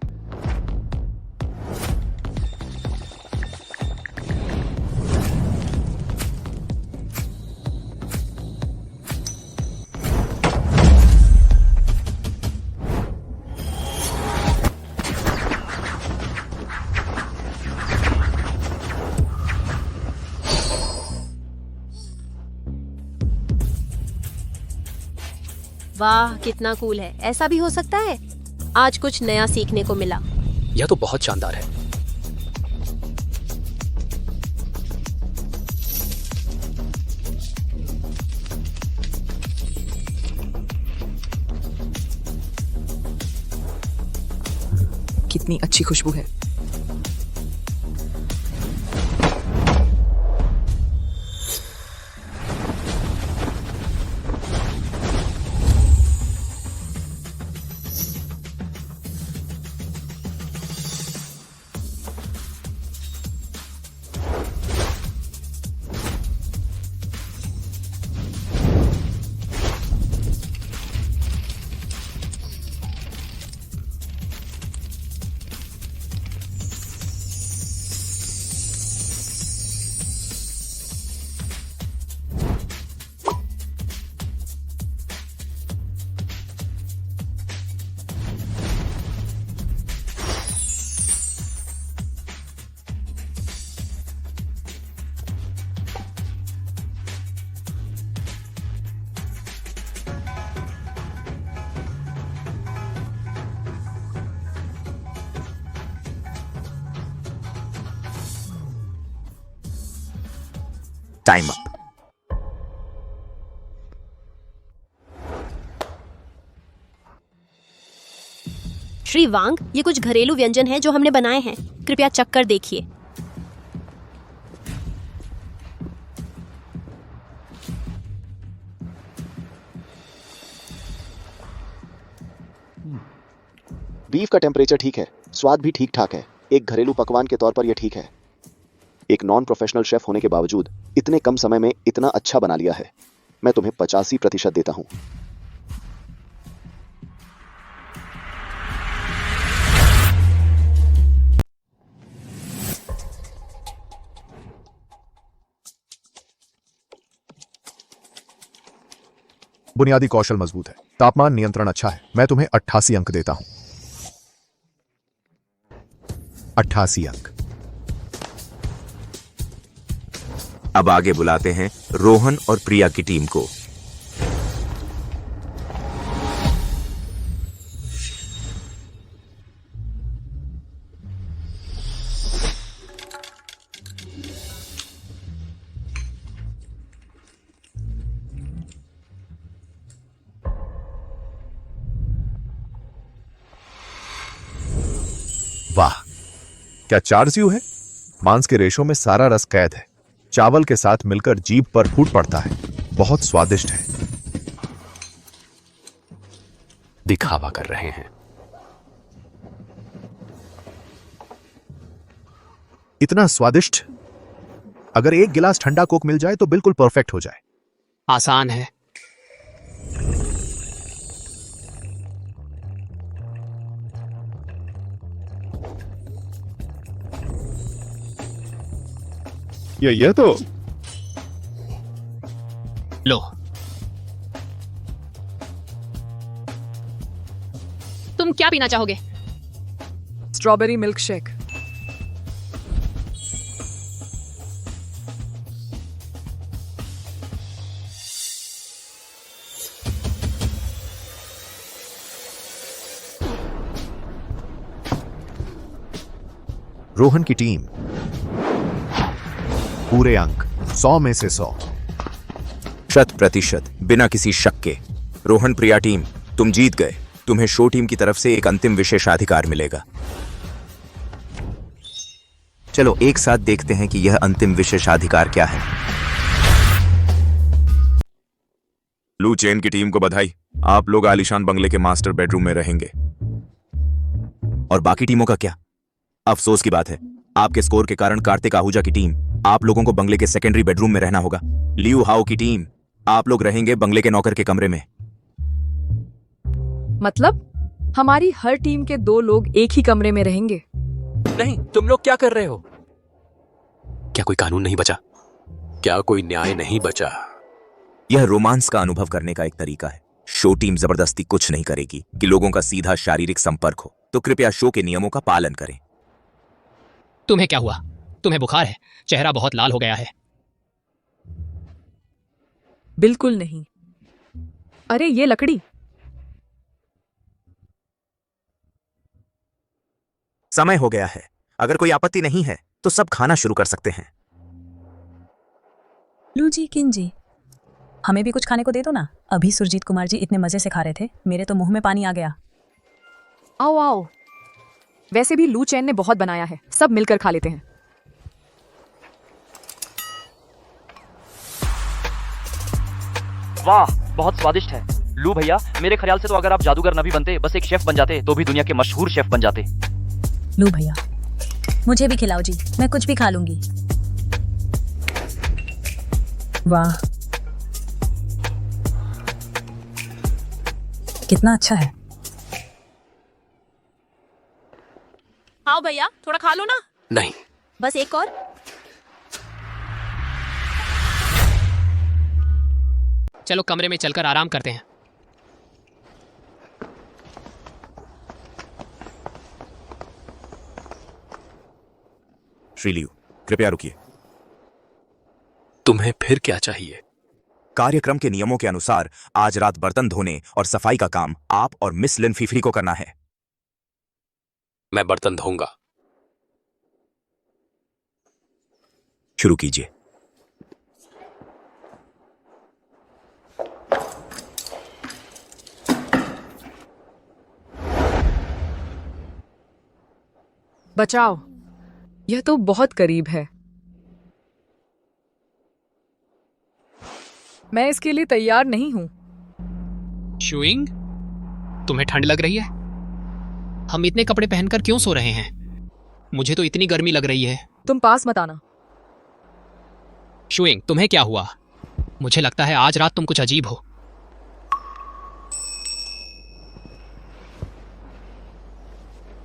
वाह, कितना कूल है। ऐसा भी हो सकता है। आज कुछ नया सीखने को मिला। यह तो बहुत शानदार है। कितनी अच्छी खुशबू है। Time up. श्री वांग, ये कुछ घरेलू व्यंजन हैं जो हमने बनाए हैं, कृपया चखकर देखिए। बीफ का टेम्परेचर ठीक है, स्वाद भी ठीक ठाक है। एक घरेलू पकवान के तौर पर यह ठीक है। एक नॉन प्रोफेशनल शेफ होने के बावजूद इतने कम समय में इतना अच्छा बना लिया है। मैं तुम्हें 85% देता हूं। बुनियादी कौशल मजबूत है, तापमान नियंत्रण अच्छा है। मैं तुम्हें 88 अंक देता हूं। 88 अंक। अब आगे बुलाते हैं रोहन और प्रिया की टीम को। वाह, क्या चार्ज्यू है। मांस के रेशों में सारा रस कैद है। चावल के साथ मिलकर जीभ पर फूट पड़ता है। बहुत स्वादिष्ट है। दिखावा कर रहे हैं। इतना स्वादिष्ट। अगर एक गिलास ठंडा कोक मिल जाए तो बिल्कुल परफेक्ट हो जाए। आसान है। ये तो लो। तुम क्या पीना चाहोगे? Strawberry milk shake. रोहन की टीम पूरे अंक 100 में से 100। 100% बिना किसी शक के। रोहन प्रिया टीम, तुम जीत गए। तुम्हें शो टीम की तरफ से एक अंतिम विशेषाधिकार मिलेगा। चलो एक साथ देखते हैं कि यह अंतिम विशेषाधिकार क्या है। लू चेन की टीम को बधाई। आप लोग आलीशान बंगले के मास्टर बेडरूम में रहेंगे। और बाकी टीमों का क्या? अफसोस की बात है, आपके स्कोर के कारण कार्तिक आहूजा की टीम, आप लोगों को बंगले के सेकेंडरी बेडरूम में रहना होगा। लियू हाओ की टीम, आप लोग रहेंगे बंगले के नौकर के कमरे में। मतलब हमारी हर टीम के 2 लोग एक ही कमरे में रहेंगे? नहीं, तुम लोग क्या कर रहे हो? क्या कोई कानून नहीं बचा? क्या कोई न्याय नहीं बचा? यह रोमांस का अनुभव करने का एक तरीका है। शो टीम जबरदस्ती कुछ नहीं करेगी कि लोगों का सीधा शारीरिक संपर्क हो, तो कृपया शो के नियमों का पालन करें। तुम्हें क्या हुआ? तुम्हें बुखार है? चेहरा बहुत लाल हो गया है। बिल्कुल नहीं। अरे ये लकड़ी। समय हो गया है। अगर कोई आपत्ति नहीं है तो सब खाना शुरू कर सकते हैं। लू जी, किन जी, हमें भी कुछ खाने को दे दो ना। अभी सुरजीत कुमार जी इतने मजे से खा रहे थे, मेरे तो मुंह में पानी आ गया। आओ आओ। वैसे भी लू चैन ने बहुत बनाया है, सब मिलकर खा लेते हैं। वाह, बहुत स्वादिष्ट है। लू भैया, मेरे ख्याल से तो अगर आप जादूगर न भी बनते, बस एक शेफ बन जाते, तो भी दुनिया के मशहूर शेफ बन जाते। लू भैया, मुझे भी खिलाओ जी, मैं कुछ भी खा लूंगी। वाह, कितना अच्छा है। आओ भैया, थोड़ा खा लो ना। नहीं, बस एक और। चलो कमरे में चलकर आराम करते हैं। श्री लियू, कृपया रुकिए। तुम्हें फिर क्या चाहिए? कार्यक्रम के नियमों के अनुसार आज रात बर्तन धोने और सफाई का काम आप और मिस लिन फीफरी को करना है। मैं बर्तन धोऊंगा। शुरू कीजिए। बचाओ, यह तो बहुत करीब है। मैं इसके लिए तैयार नहीं हूं। शुइंग, तुम्हें ठंड लग रही है? हम इतने कपड़े पहनकर क्यों सो रहे हैं? मुझे तो इतनी गर्मी लग रही है। तुम पास मत आना। शुइंग, तुम्हें क्या हुआ? मुझे लगता है आज रात तुम कुछ अजीब हो।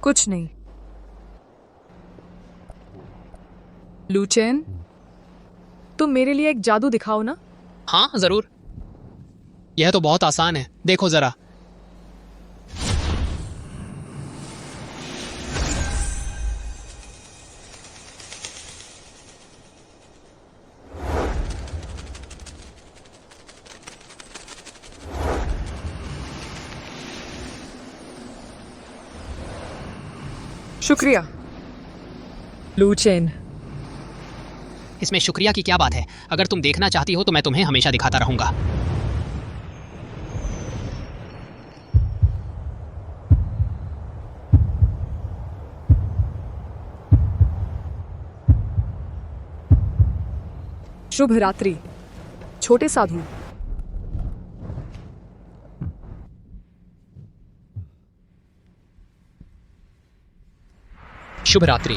कुछ नहीं। लूचेन, तुम मेरे लिए एक जादू दिखाओ ना। हाँ जरूर। यह तो बहुत आसान है, देखो जरा। शुक्रिया लूचेन। इसमें शुक्रिया की क्या बात है? अगर तुम देखना चाहती हो तो मैं तुम्हें हमेशा दिखाता रहूंगा। शुभ रात्रि छोटे साधु। शुभ रात्रि।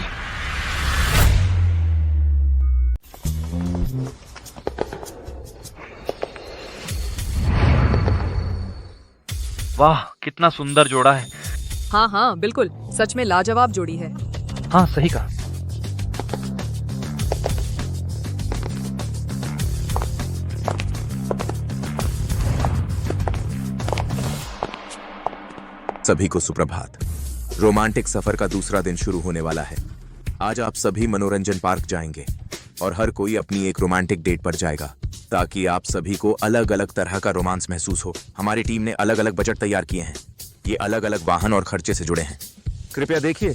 वाह, कितना सुंदर जोड़ा है। हाँ हाँ बिल्कुल, सच में लाजवाब जोड़ी है। हाँ सही कहा। सभी को सुप्रभात। रोमांटिक सफर का दूसरा दिन शुरू होने वाला है। आज आप सभी मनोरंजन पार्क जाएंगे और हर कोई अपनी एक रोमांटिक डेट पर जाएगा ताकि आप सभी को अलग अलग तरह का रोमांस महसूस हो। हमारी टीम ने अलग अलग बजट तैयार किए हैं। ये अलग अलग वाहन और खर्चे से जुड़े हैं। कृपया देखिए।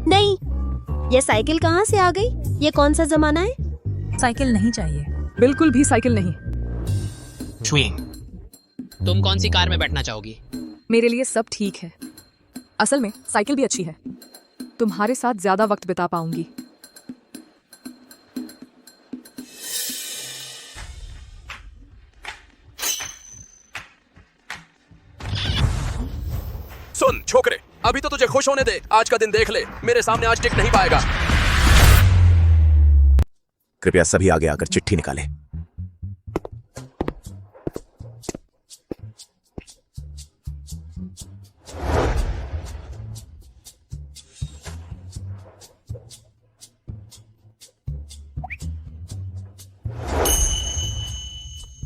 नहीं, ये साइकिल कहाँ से आ गई? ये कौन सा जमाना है? साइकिल नहीं चाहिए। बिल्कुल भी साइकिल नहीं। शुइंग, तुम कौन सी कार में बैठना चाहोगी? मेरे लिए सब ठीक है। असल में साइकिल भी अच्छी है। तुम्हारे साथ ज्यादा वक्त बिता पाऊंगी। सुन छोकरे, अभी तो तुझे खुश होने दे। आज का दिन देख ले, मेरे सामने आज टिक नहीं पाएगा। कृपया सभी आगे आकर चिट्ठी निकालें।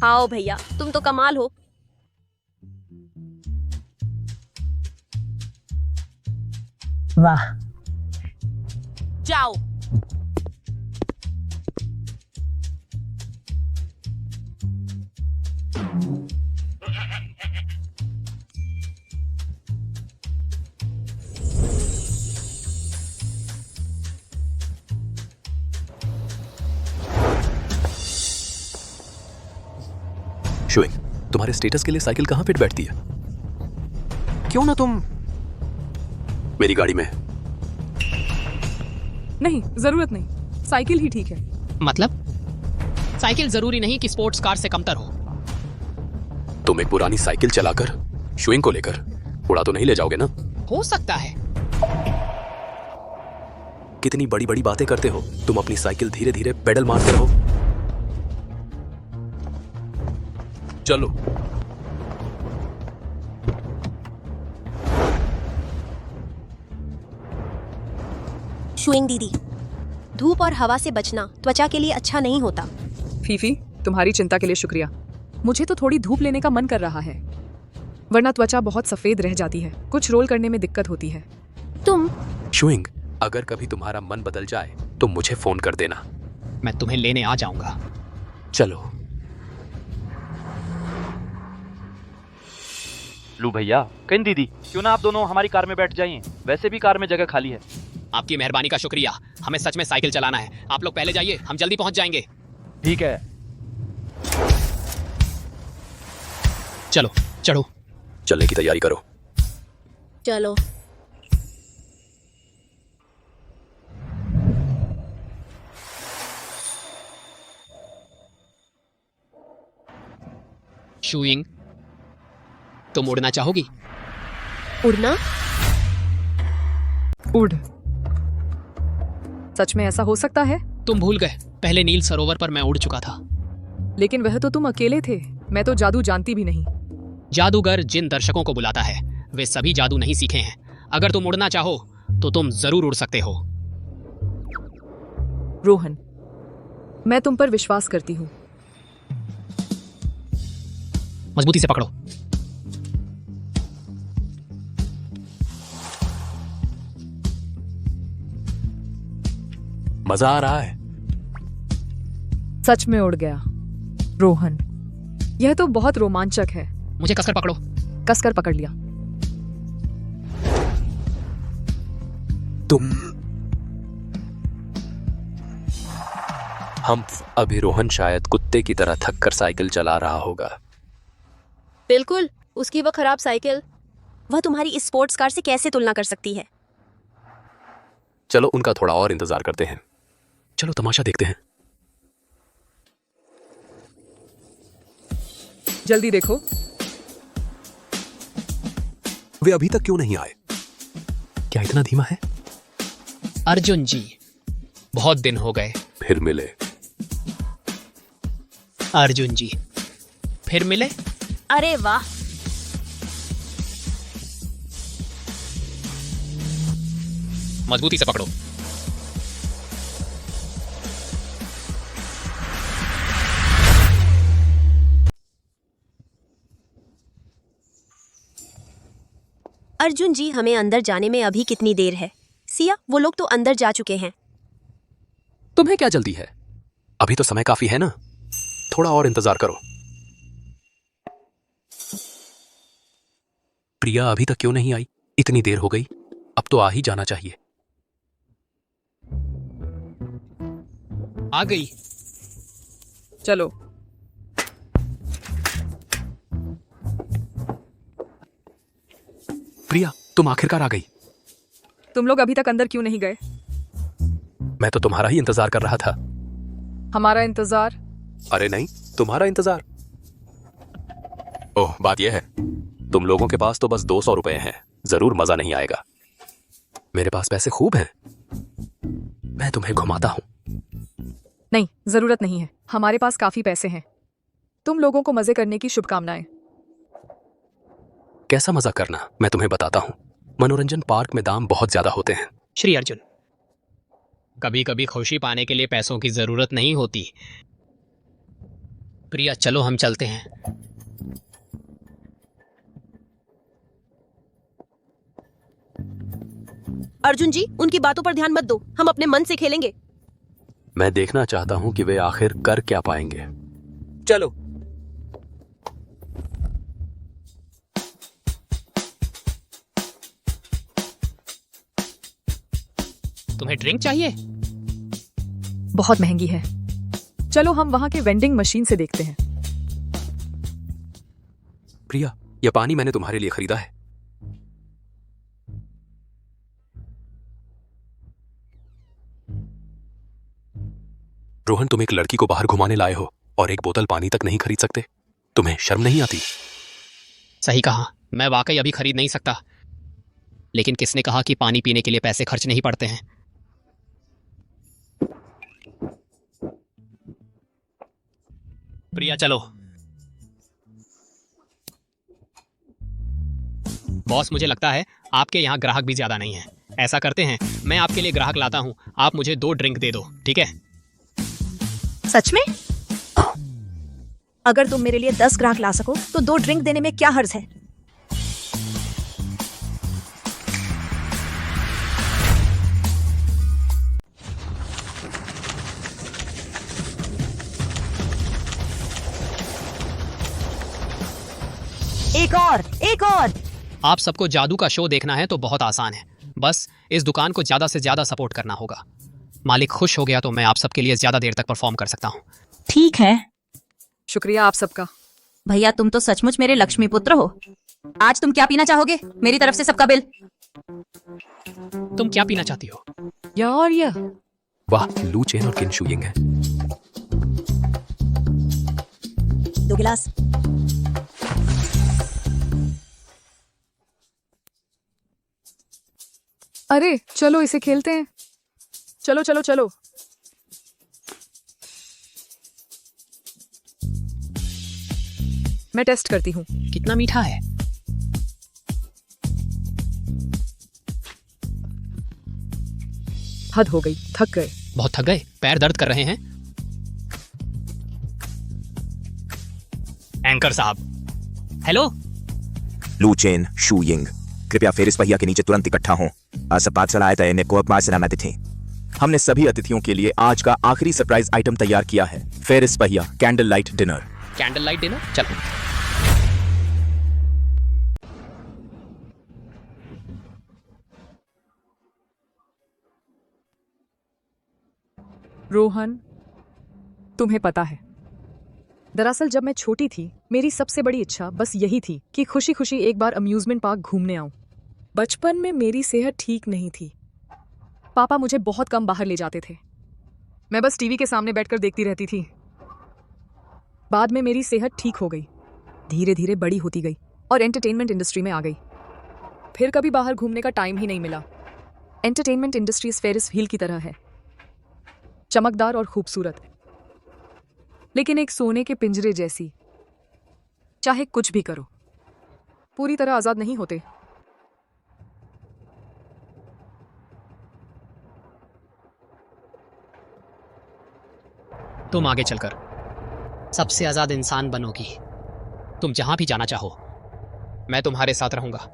आओ भैया, तुम तो कमाल हो। वाह। जाओ। शुइंग, तुम्हारे स्टेटस के लिए साइकिल कहाँ फिट बैठती है? क्यों ना तुम मेरी गाड़ी में? नहीं, जरूरत नहीं। साइकिल ही ठीक है। मतलब साइकिल जरूरी नहीं कि स्पोर्ट्स कार से कमतर हो। तुम एक पुरानी साइकिल चलाकर शुइंग को लेकर उड़ा तो नहीं ले जाओगे ना? हो सकता है। कितनी बड़ी बड़ी बातें करते हो। तुम अपनी साइकिल धीरे धीरे पेडल मारते रहो। चलो। शुइंग दीदी, धूप और हवा से बचना त्वचा के लिए अच्छा नहीं होता। फीफी, तुम्हारी चिंता के लिए शुक्रिया। मुझे तो थोड़ी धूप लेने का मन कर रहा है, वरना त्वचा बहुत सफेद रह जाती है। कुछ रोल करने में दिक्कत होती है। तुम शुइंग, अगर कभी तुम्हारा मन बदल जाए तो मुझे फोन कर देना। मैं तुम्हें लेने आ जाऊंगा। चलो। लू भैया, कहीं दीदी, क्यों ना आप दोनों हमारी कार में बैठ जाइए। वैसे भी कार में जगह खाली है। आपकी मेहरबानी का शुक्रिया। हमें सच में साइकिल चलाना है। आप लोग पहले जाइए, हम जल्दी पहुंच जाएंगे। ठीक है। चलो चढ़ो। चलने की तैयारी करो। चलो। शूइंग, तुम उड़ना चाहोगी? उड़ना? उड़। सच में ऐसा हो सकता है? तुम भूल गए, पहले नील सरोवर पर मैं उड़ चुका था। लेकिन वह तो तुम अकेले थे। मैं तो जादू जानती भी नहीं। जादूगर जिन दर्शकों को बुलाता है वे सभी जादू नहीं सीखे हैं। अगर तुम उड़ना चाहो तो तुम जरूर उड़ सकते हो। रोहन, मैं तुम पर विश्वास करती हूँ। मजबूती से पकड़ो। मजा आ रहा है। सच में उड़ गया। रोहन, यह तो बहुत रोमांचक है। मुझे कसकर पकड़ो। कसकर पकड़ लिया। तुम हम अभी रोहन शायद कुत्ते की तरह थक कर साइकिल चला रहा होगा। बिल्कुल, उसकी वह खराब साइकिल, वह तुम्हारी इस स्पोर्ट्स कार से कैसे तुलना कर सकती है? चलो उनका थोड़ा और इंतजार करते हैं। चलो तमाशा देखते हैं। जल्दी देखो। वे अभी तक क्यों नहीं आए? क्या इतना धीमा है? अर्जुन जी, बहुत दिन हो गए। फिर मिले। अर्जुन जी, फिर मिले। अरे वाह, मजबूती से पकड़ो। अर्जुन जी, हमें अंदर जाने में अभी कितनी देर है? सिया, वो लोग तो अंदर जा चुके हैं। तुम्हें क्या जल्दी है? अभी तो समय काफी है ना, थोड़ा और इंतजार करो। प्रिया अभी तक क्यों नहीं आई? इतनी देर हो गई, अब तो आ ही जाना चाहिए। आ गई। चलो। प्रिया, तुम आखिरकार आ गई। तुम लोग अभी तक अंदर क्यों नहीं गए? मैं तो तुम्हारा ही इंतजार कर रहा था। हमारा इंतजार? अरे नहीं, तुम्हारा इंतजार। ओह, बात यह है, तुम लोगों के पास तो बस 200 रुपए हैं। जरूर मजा नहीं आएगा। मेरे पास पैसे खूब हैं, मैं तुम्हें घुमाता हूं। नहीं, जरूरत नहीं है। हमारे पास काफी पैसे हैं। तुम लोगों को मजे करने की शुभकामनाएं। कैसा मजा करना, मैं तुम्हें बताता हूं। मनोरंजन पार्क में दाम बहुत ज्यादा होते हैं। श्री अर्जुन, कभी कभी खुशी पाने के लिए पैसों की जरूरत नहीं होती। प्रिया, चलो हम चलते हैं। अर्जुन जी, उनकी बातों पर ध्यान मत दो, हम अपने मन से खेलेंगे। मैं देखना चाहता हूं कि वे आखिर कर क्या पाएंगे। चलो। तुम्हें ड्रिंक चाहिए? बहुत महंगी है। चलो हम वहां के वेंडिंग मशीन से देखते हैं। प्रिया, यह पानी मैंने तुम्हारे लिए खरीदा है। रोहन, तुम एक लड़की को बाहर घुमाने लाए हो और एक बोतल पानी तक नहीं खरीद सकते? तुम्हें शर्म नहीं आती? सही कहा, मैं वाकई अभी खरीद नहीं सकता। लेकिन किसने कहा कि पानी पीने के लिए पैसे खर्च नहीं पड़ते हैं? प्रिया, चलो। बॉस, मुझे लगता है आपके यहाँ ग्राहक भी ज्यादा नहीं है। ऐसा करते हैं, मैं आपके लिए ग्राहक लाता हूँ, आप मुझे 2 ड्रिंक दे दो, ठीक है? सच में? अगर तुम मेरे लिए 10 ग्राहक ला सको तो 2 ड्रिंक देने में क्या हर्ज है? एक और। आप सबको जादू का शो देखना है तो बहुत आसान है। बस इस दुकान को ज़्यादा से ज़्यादा सपोर्ट करना होगा। मालिक खुश हो गया तो मैं आप सबके लिए ज़्यादा देर तक परफॉर्म कर सकता हूँ। ठीक है। शुक्रिया आप सबका। भैया तुम तो सचमुच मेरे लक्ष्मी पुत्र हो। आज तुम क्या पीना चाहोगे? मेरी तरफ से सबका बिल। तुम क्या पीना चाहती हो? यार ये वाह, लू चेन और किन शूइंग है। 2 गिलास। अरे चलो इसे खेलते हैं। चलो चलो चलो। मैं टेस्ट करती हूँ। कितना मीठा है? हद हो गई, थक गए। बहुत थक गए? पैर दर्द कर रहे हैं? एंकर साहब। हेलो। लू चेन शूइंग, कृपया फेरिस पहिया के नीचे तुरंत इकट्ठा हों। हमने सभी अतिथियों के लिए आज का आखिरी सरप्राइज आइटम तैयार किया है, फेरिस पहिया candle light dinner. Candle light dinner? चलो। रोहन, तुम्हें पता है, दरअसल जब मैं छोटी थी मेरी सबसे बड़ी इच्छा बस यही थी कि खुशी खुशी एक बार अम्यूजमेंट पार्क घूमने आऊं। बचपन में मेरी सेहत ठीक नहीं थी। पापा मुझे बहुत कम बाहर ले जाते थे। मैं बस टीवी के सामने बैठकर देखती रहती थी। बाद में मेरी सेहत ठीक हो गई, धीरे धीरे बड़ी होती गई और एंटरटेनमेंट इंडस्ट्री में आ गई। फिर कभी बाहर घूमने का टाइम ही नहीं मिला। एंटरटेनमेंट इंडस्ट्री फेरिस व्हील की तरह है, चमकदार और खूबसूरत, लेकिन एक सोने के पिंजरे जैसी। चाहे कुछ भी करो, पूरी तरह आजाद नहीं होते। तुम आगे चलकर सबसे आजाद इंसान बनोगी। तुम जहां भी जाना चाहो मैं तुम्हारे साथ रहूंगा।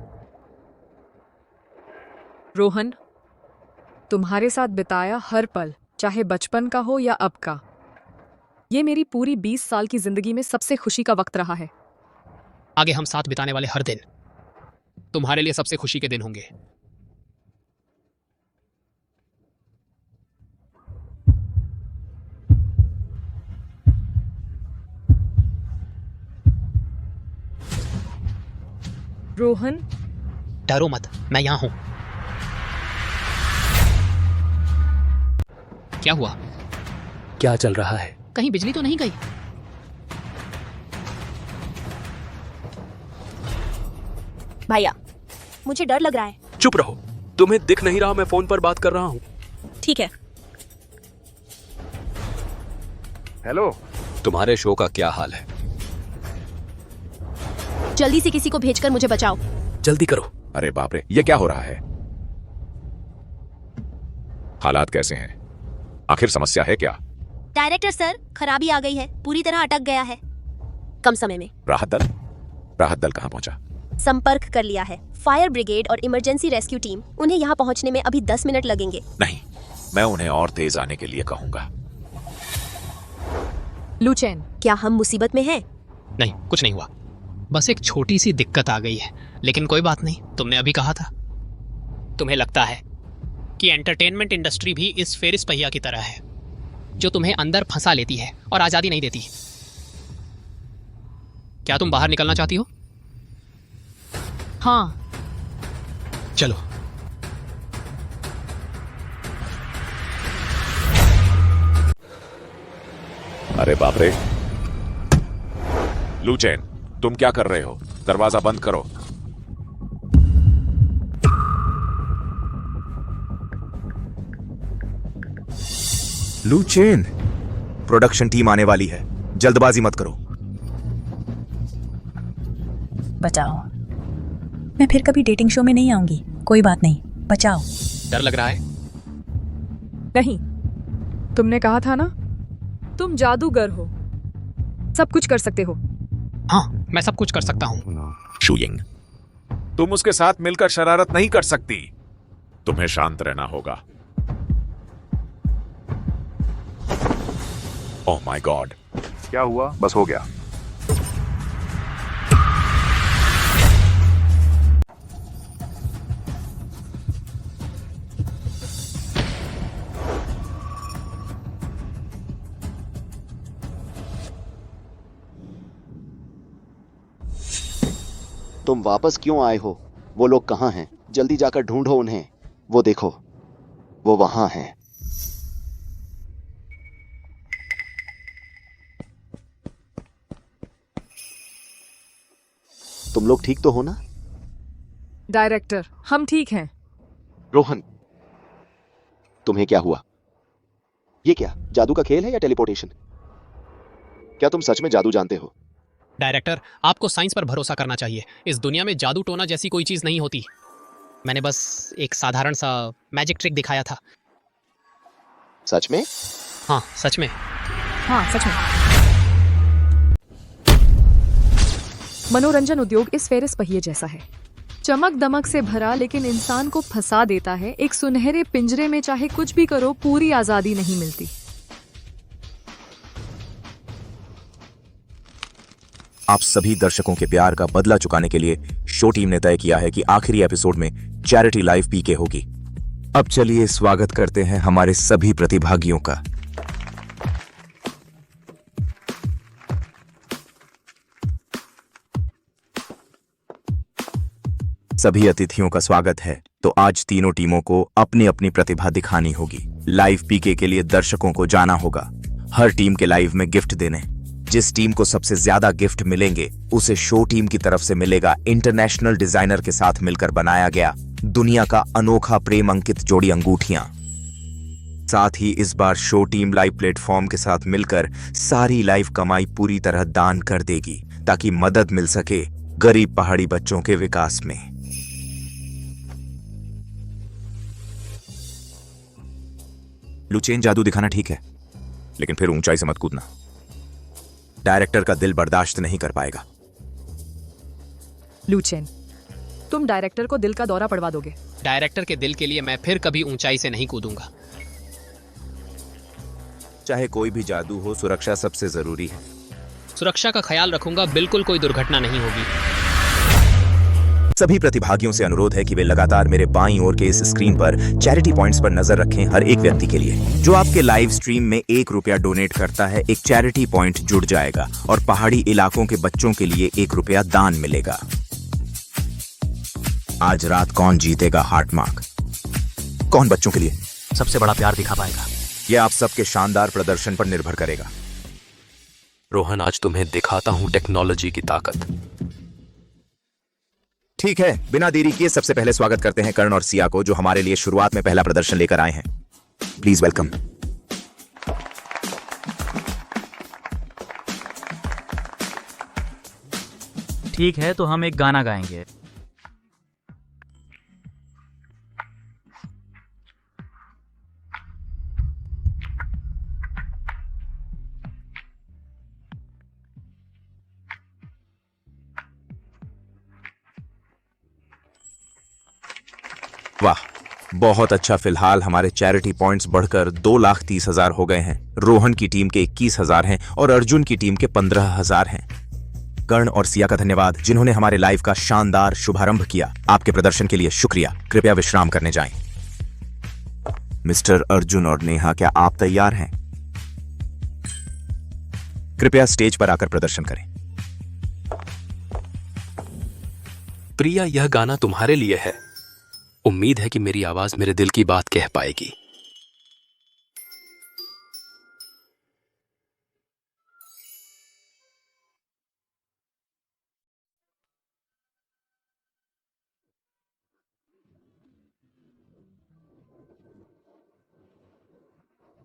रोहन, तुम्हारे साथ बिताया हर पल, चाहे बचपन का हो या अब का, ये मेरी पूरी 20 साल की जिंदगी में सबसे खुशी का वक्त रहा है। आगे हम साथ बिताने वाले हर दिन तुम्हारे लिए सबसे खुशी के दिन होंगे। रोहन, डरो मत, मैं यहां हूं। क्या हुआ? क्या चल रहा है? कहीं बिजली तो नहीं गई? भैया, मुझे डर लग रहा है। चुप रहो, तुम्हें दिख नहीं रहा मैं फोन पर बात कर रहा हूँ। ठीक है। हेलो। तुम्हारे शो का क्या हाल है? जल्दी से किसी को भेजकर मुझे बचाओ। जल्दी करो। अरे बाप रे, ये क्या हो रहा है? हालात कैसे हैं? आखिर समस्या है क्या? डायरेक्टर सर, खराबी आ गई है, पूरी तरह अटक गया है। कम समय में। राहत दल कहाँ पहुंचा? संपर्क कर लिया है। फायर ब्रिगेड और इमरजेंसी रेस्क्यू टीम। उन्हें यहाँ पहुँचने में अभी 10 मिनट लगेंगे। नहीं, मैं उन्हें और तेज आने के लिए कहूंगा। लू चेन, क्या हम मुसीबत में हैं? नहीं, कुछ नहीं हुआ, बस एक छोटी सी दिक्कत आ गई है, लेकिन कोई बात नहीं। तुमने अभी कहा था। तुम्हें लगता है कि एंटरटेनमेंट इंडस्ट्री भी इस फेरिस पहिया की तरह है जो तुम्हें अंदर फंसा लेती है और आजादी नहीं देती। क्या तुम बाहर निकलना चाहती हो? हाँ। चलो। अरे बाप रे, लू चेन, तुम क्या कर रहे हो? दरवाजा बंद करो। लू चेन, प्रोडक्शन टीम आने वाली है, जल्दबाजी मत करो। बचाओ, मैं फिर कभी डेटिंग शो में नहीं आऊंगी। कोई बात नहीं, बचाओ। डर लग रहा है? नहीं, तुमने कहा था ना, तुम जादूगर हो, सब कुछ कर सकते हो। हाँ, मैं सब कुछ कर सकता हूँ। शूइंग, तुम उसके साथ मिलकर शरारत नहीं कर सकती। तुम्हें शांत रहना होगा। ओह माय गॉड, क्या हुआ? बस हो गया। तुम वापस क्यों आए हो? वो लोग कहाँ हैं? जल्दी जाकर ढूंढो उन्हें। वो देखो, वो वहां हैं। तुम लोग ठीक तो हो ना? डायरेक्टर, हम ठीक हैं। रोहन, तुम्हें क्या हुआ? ये क्या जादू का खेल है या टेलीपोर्टेशन? क्या तुम सच में जादू जानते हो? डायरेक्टर, आपको साइंस पर भरोसा करना चाहिए। इस दुनिया में जादू टोना जैसी कोई चीज नहीं होती। मैंने बस एक साधारण सा मैजिक ट्रिक दिखाया था। सच में? हाँ, सच में। हाँ, सच में। मनोरंजन उद्योग इस फेरिस पहिए जैसा है, चमक दमक से भरा, लेकिन इंसान को फंसा देता है। एक सुनहरे पिंजरे में चाहे कुछ भी करो, पूरी आजादी नहीं मिलती। आप सभी दर्शकों के प्यार का बदला चुकाने के लिए शो टीम ने तय किया है कि आखिरी एपिसोड में चैरिटी लाइव पीके होगी। अब चलिए स्वागत करते हैं हमारे सभी प्रतिभागियों का। सभी अतिथियों का स्वागत है। तो आज तीनों टीमों को अपनी अपनी प्रतिभा दिखानी होगी। लाइव पीके के लिए दर्शकों को जाना होगा हर टीम के लाइव में गिफ्ट देने। जिस टीम को सबसे ज्यादा गिफ्ट मिलेंगे उसे शो टीम की तरफ से मिलेगा इंटरनेशनल डिजाइनर के साथ मिलकर बनाया गया दुनिया का अनोखा प्रेम अंकित जोड़ी अंगूठियां। साथ ही इस बार शो टीम लाइव प्लेटफॉर्म के साथ मिलकर सारी लाइव कमाई पूरी तरह दान कर देगी ताकि मदद मिल सके गरीब पहाड़ी बच्चों के विकास में। लुचेन, जादू दिखाना ठीक है, लेकिन फिर ऊंचाई से मत कूदना। डायरेक्टर का दिल बर्दाश्त नहीं कर पाएगा। लूचेन, तुम डायरेक्टर को दिल का दौरा पड़वा दोगे। डायरेक्टर के दिल के लिए मैं फिर कभी ऊंचाई से नहीं कूदूंगा। चाहे कोई भी जादू हो, सुरक्षा सबसे जरूरी है। सुरक्षा का ख्याल रखूंगा, बिल्कुल कोई दुर्घटना नहीं होगी। सभी प्रतिभागियों से अनुरोध है कि वे लगातार मेरे बाईं ओर के इस स्क्रीन पर चैरिटी पॉइंट्स पर नजर रखें। हर एक व्यक्ति के लिए जो आपके लाइव स्ट्रीम में 1 रुपया डोनेट करता है, एक चैरिटी पॉइंट जुड़ जाएगा और पहाड़ी इलाकों के बच्चों के लिए 1 रुपया दान मिलेगा। आज रात कौन जीतेगा हार्ट मार्क? कौन बच्चों के लिए सबसे बड़ा प्यार दिखा पाएगा? यह आप सबके शानदार प्रदर्शन पर निर्भर करेगा। रोहन, आज तुम्हें दिखाता हूं टेक्नोलॉजी की ताकत। ठीक है, बिना देरी किए सबसे पहले स्वागत करते हैं कर्ण और सिया को, जो हमारे लिए शुरुआत में पहला प्रदर्शन लेकर आए हैं। Please welcome. ठीक है, तो हम एक गाना गाएंगे। वाह, बहुत अच्छा। फिलहाल हमारे चैरिटी पॉइंट्स बढ़कर 2,30,000 हो गए हैं। रोहन की टीम के 21,000 हैं और अर्जुन की टीम के 15,000 हैं। कर्ण और सिया का धन्यवाद, जिन्होंने हमारे लाइव का शानदार शुभारंभ किया। आपके प्रदर्शन के लिए शुक्रिया। कृपया विश्राम करने जाएं। मिस्टर अर्जुन और नेहा, क्या आप तैयार हैं? कृपया स्टेज पर आकर प्रदर्शन करें। प्रिया, यह गाना तुम्हारे लिए है। उम्मीद है कि मेरी आवाज मेरे दिल की बात कह पाएगी।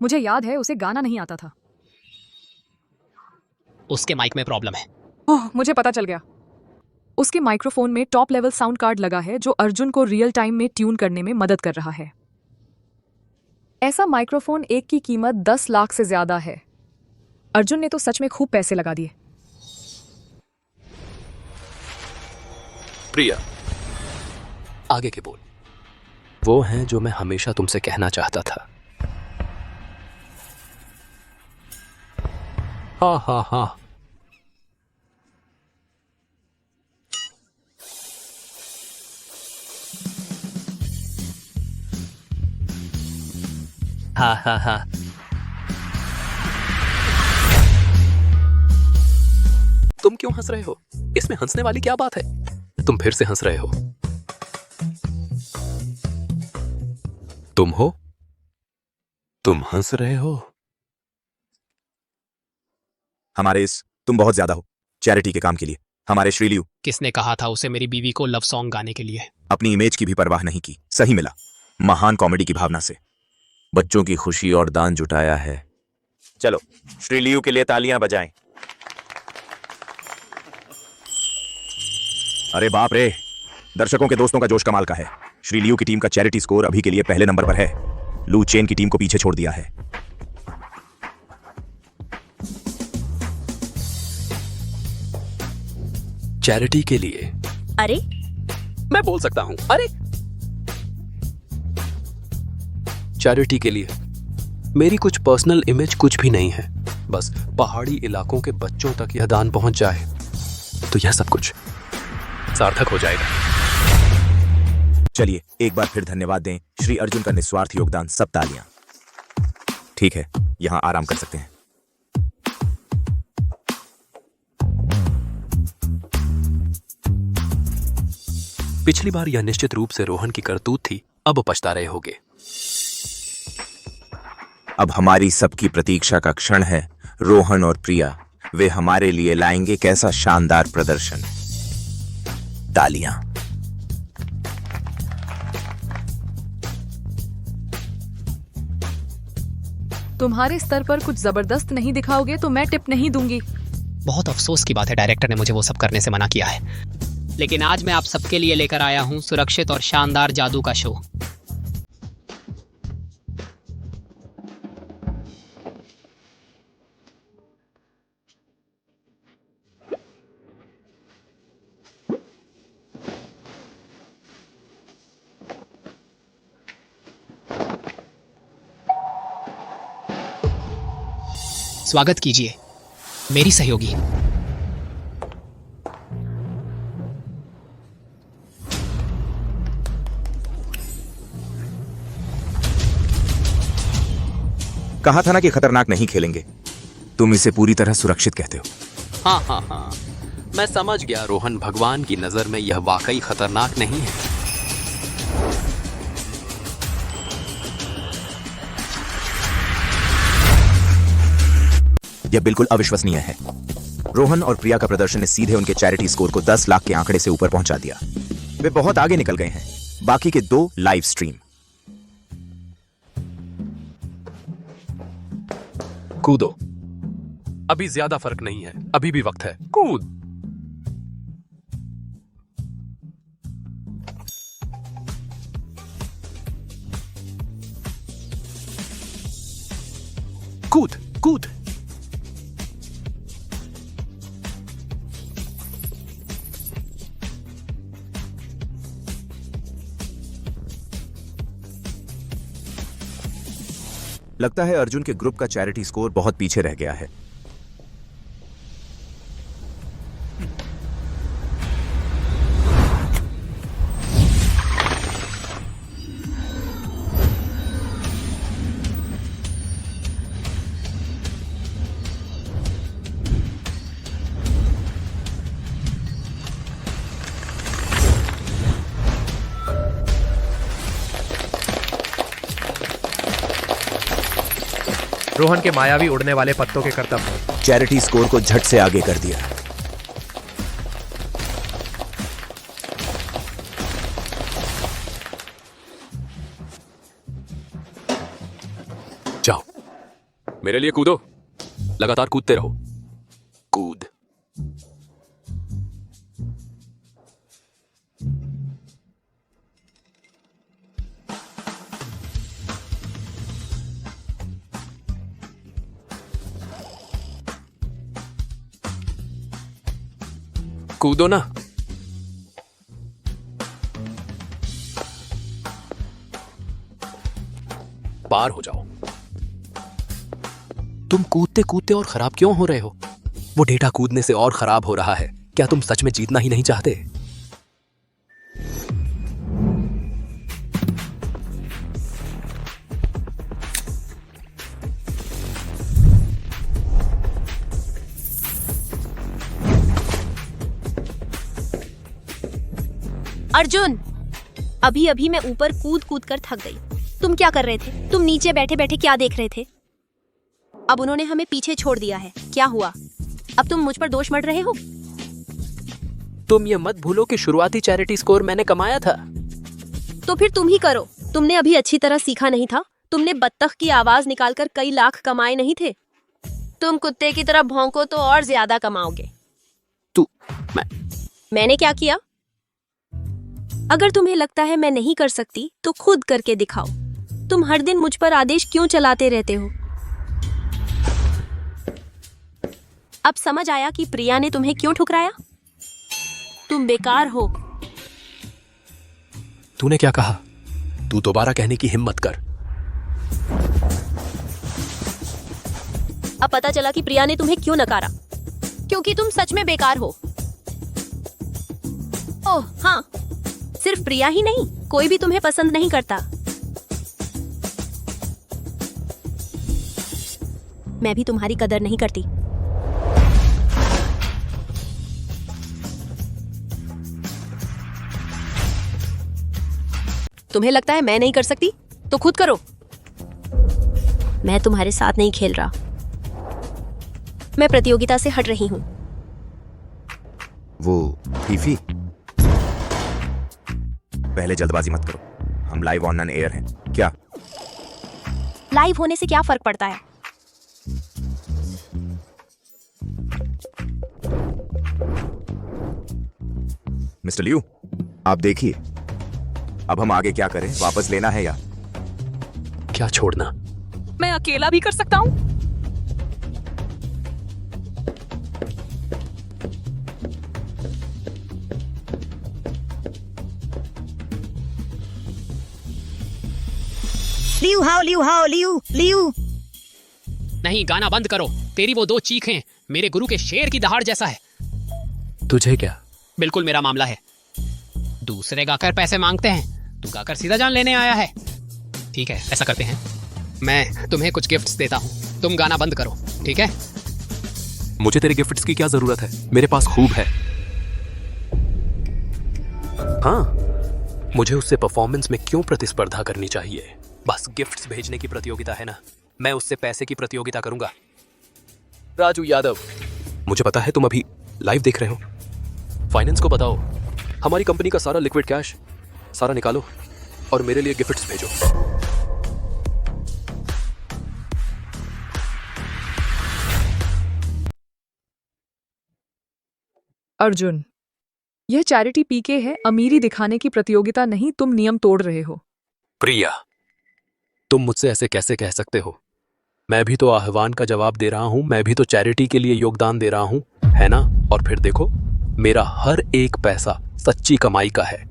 मुझे याद है, उसे गाना नहीं आता था। उसके माइक में प्रॉब्लम है। ओह, मुझे पता चल गया। उसके माइक्रोफोन में टॉप लेवल साउंड कार्ड लगा है जो अर्जुन को रियल टाइम में ट्यून करने में मदद कर रहा है। ऐसा माइक्रोफोन एक की कीमत 10 लाख से ज्यादा है। अर्जुन ने तो सच में खूब पैसे लगा दिए। प्रिया, आगे के बोल। वो हैं जो मैं हमेशा तुमसे कहना चाहता था। हाँ हाँ हाँ, हाँ हाँ हाँ। तुम क्यों हंस रहे हो? इसमें हंसने वाली क्या बात है? तुम फिर से हंस रहे हो। तुम हो? तुम हंस रहे हो? हमारे इस तुम बहुत ज्यादा हो चैरिटी के काम के लिए। हमारे श्रीलियू किसने कहा था उसे मेरी बीवी को लव सॉन्ग गाने के लिए? अपनी इमेज की भी परवाह नहीं की, सही मिला। महान कॉमेडी की भावना से बच्चों की खुशी और दान जुटाया है। चलो श्रीलियू के लिए तालियां बजाएं। अरे बाप रे, दर्शकों के दोस्तों का जोश कमाल का है। श्रीलियू की टीम का चैरिटी स्कोर अभी के लिए पहले नंबर पर है। लू चेन की टीम को पीछे छोड़ दिया है। चैरिटी के लिए अरे मैं बोल सकता हूं। अरे चैरिटी के लिए मेरी कुछ पर्सनल इमेज कुछ भी नहीं है। बस पहाड़ी इलाकों के बच्चों तक यह दान पहुंच जाए तो यह सब कुछ सार्थक हो जाएगा। चलिए एक बार फिर धन्यवाद दें श्री अर्जुन का निस्वार्थ योगदान। सब तालियां। ठीक है, यहां आराम कर सकते हैं। पिछली बार यह निश्चित रूप से रोहन की करतूत थी, अब पछता रहे होगे। अब हमारी सबकी प्रतीक्षा का क्षण है। रोहन और प्रिया, वे हमारे लिए लाएंगे कैसा शानदार प्रदर्शन। तालियां। तुम्हारे स्तर पर कुछ जबरदस्त नहीं दिखाओगे तो मैं टिप नहीं दूंगी। बहुत अफसोस की बात है, डायरेक्टर ने मुझे वो सब करने से मना किया है। लेकिन आज मैं आप सबके लिए लेकर आया हूं सुरक्षित और शानदार जादू का शो। स्वागत कीजिए मेरी सहयोगी। कहा था ना कि खतरनाक नहीं खेलेंगे। तुम इसे पूरी तरह सुरक्षित कहते हो। हाँ हाँ हाँ, मैं समझ गया। रोहन, भगवान की नजर में यह वाकई खतरनाक नहीं है। यह बिल्कुल अविश्वसनीय है। रोहन और प्रिया का प्रदर्शन ने सीधे उनके चैरिटी स्कोर को 10 लाख के आंकड़े से ऊपर पहुंचा दिया। वे बहुत आगे निकल गए हैं। बाकी के 2 लाइव स्ट्रीम। कूदो, अभी ज्यादा फर्क नहीं है, अभी भी वक्त है। कूद। कूद कूद। लगता है अर्जुन के ग्रुप का चैरिटी स्कोर बहुत पीछे रह गया है। रोहन के मायावी उड़ने वाले पत्तों के करतब ने चैरिटी स्कोर को झट से आगे कर दिया। जाओ, मेरे लिए कूदो। लगातार कूदते रहो। कूद। कूदो ना। पार हो जाओ। तुम कूदते कूदते और खराब क्यों हो रहे हो? वो डेटा कूदने से और खराब हो रहा है। क्या तुम सच में जीतना ही नहीं चाहते? अर्जुन, अभी अभी मैं ऊपर कूद कूद कर थक गई। तुम क्या कर रहे थे? तुम नीचे बैठे बैठे क्या देख रहे थे? अब उन्होंने हमें पीछे छोड़ दिया है, क्या हुआ? अब तुम मुझ पर दोष मढ़ रहे हो? तुम ये मत भूलो कि शुरुआती चैरिटी स्कोर मैंने कमाया था। तो फिर तुम ही करो। तुमने अभी अच्छी तरह सीखा नहीं था। तुमने बत्तख की आवाज निकालकर कई लाख कमाए नहीं थे? तुम कुत्ते की तरह भौंको तो और ज्यादा कमाओगे। मैंने क्या किया? अगर तुम्हें लगता है मैं नहीं कर सकती तो खुद करके दिखाओ। तुम हर दिन मुझ पर आदेश क्यों चलाते रहते हो? अब समझ आया कि प्रिया ने तुम्हें क्यों ठुकराया? तुम बेकार हो। तूने क्या कहा? तू दोबारा कहने की हिम्मत कर। अब पता चला कि प्रिया ने तुम्हें क्यों नकारा, क्योंकि तुम सच में बेकार हो। ओह हाँ, सिर्फ प्रिया ही नहीं, कोई भी तुम्हें पसंद नहीं करता। मैं भी तुम्हारी कदर नहीं करती। तुम्हें लगता है मैं नहीं कर सकती? तो खुद करो। मैं तुम्हारे साथ नहीं खेल रहा। मैं प्रतियोगिता से हट रही हूँ। वो फीफी, पहले जल्दबाजी मत करो। हम लाइव ऑन एयर हैं क्या? लाइव होने से क्या फर्क पड़ता है? मिस्टर लियू, आप देखिए, अब हम आगे क्या करें? वापस लेना है या क्या छोड़ना? मैं अकेला भी कर सकता हूँ। लियू हाओ, लियू हाओ, लियू लियू। नहीं, गाना बंद करो। तेरी वो दो चीखें मेरे गुरु के शेर की दहाड़ जैसा है। तुझे क्या? बिल्कुल मेरा मामला है। दूसरे गाकर पैसे मांगते हैं, तू गाकर सीधा जान लेने आया है। ठीक है, ऐसा करते हैं, मैं तुम्हें कुछ गिफ्ट्स देता हूँ, तुम गाना बंद करो, ठीक है? मुझे तेरे गिफ्ट्स की क्या जरूरत है? मेरे पास खूब है। हाँ, मुझे उससे परफॉर्मेंस में क्यों प्रतिस्पर्धा करनी चाहिए? बस गिफ्ट्स भेजने की प्रतियोगिता है ना, मैं उससे पैसे की प्रतियोगिता करूंगा। राजू यादव, मुझे पता है तुम अभी लाइव देख रहे हो। फाइनेंस को बताओ, हमारी कंपनी का सारा लिक्विड कैश सारा निकालो और मेरे लिए गिफ्ट्स भेजो। अर्जुन, यह चैरिटी पीके है, अमीरी दिखाने की प्रतियोगिता नहीं। तुम नियम तोड़ रहे हो। प्रिया, तुम मुझसे ऐसे कैसे कह सकते हो? मैं भी तो आह्वान का जवाब दे रहा हूं, मैं भी तो चैरिटी के लिए योगदान दे रहा हूं, है ना? और फिर देखो, मेरा हर एक पैसा सच्ची कमाई का है।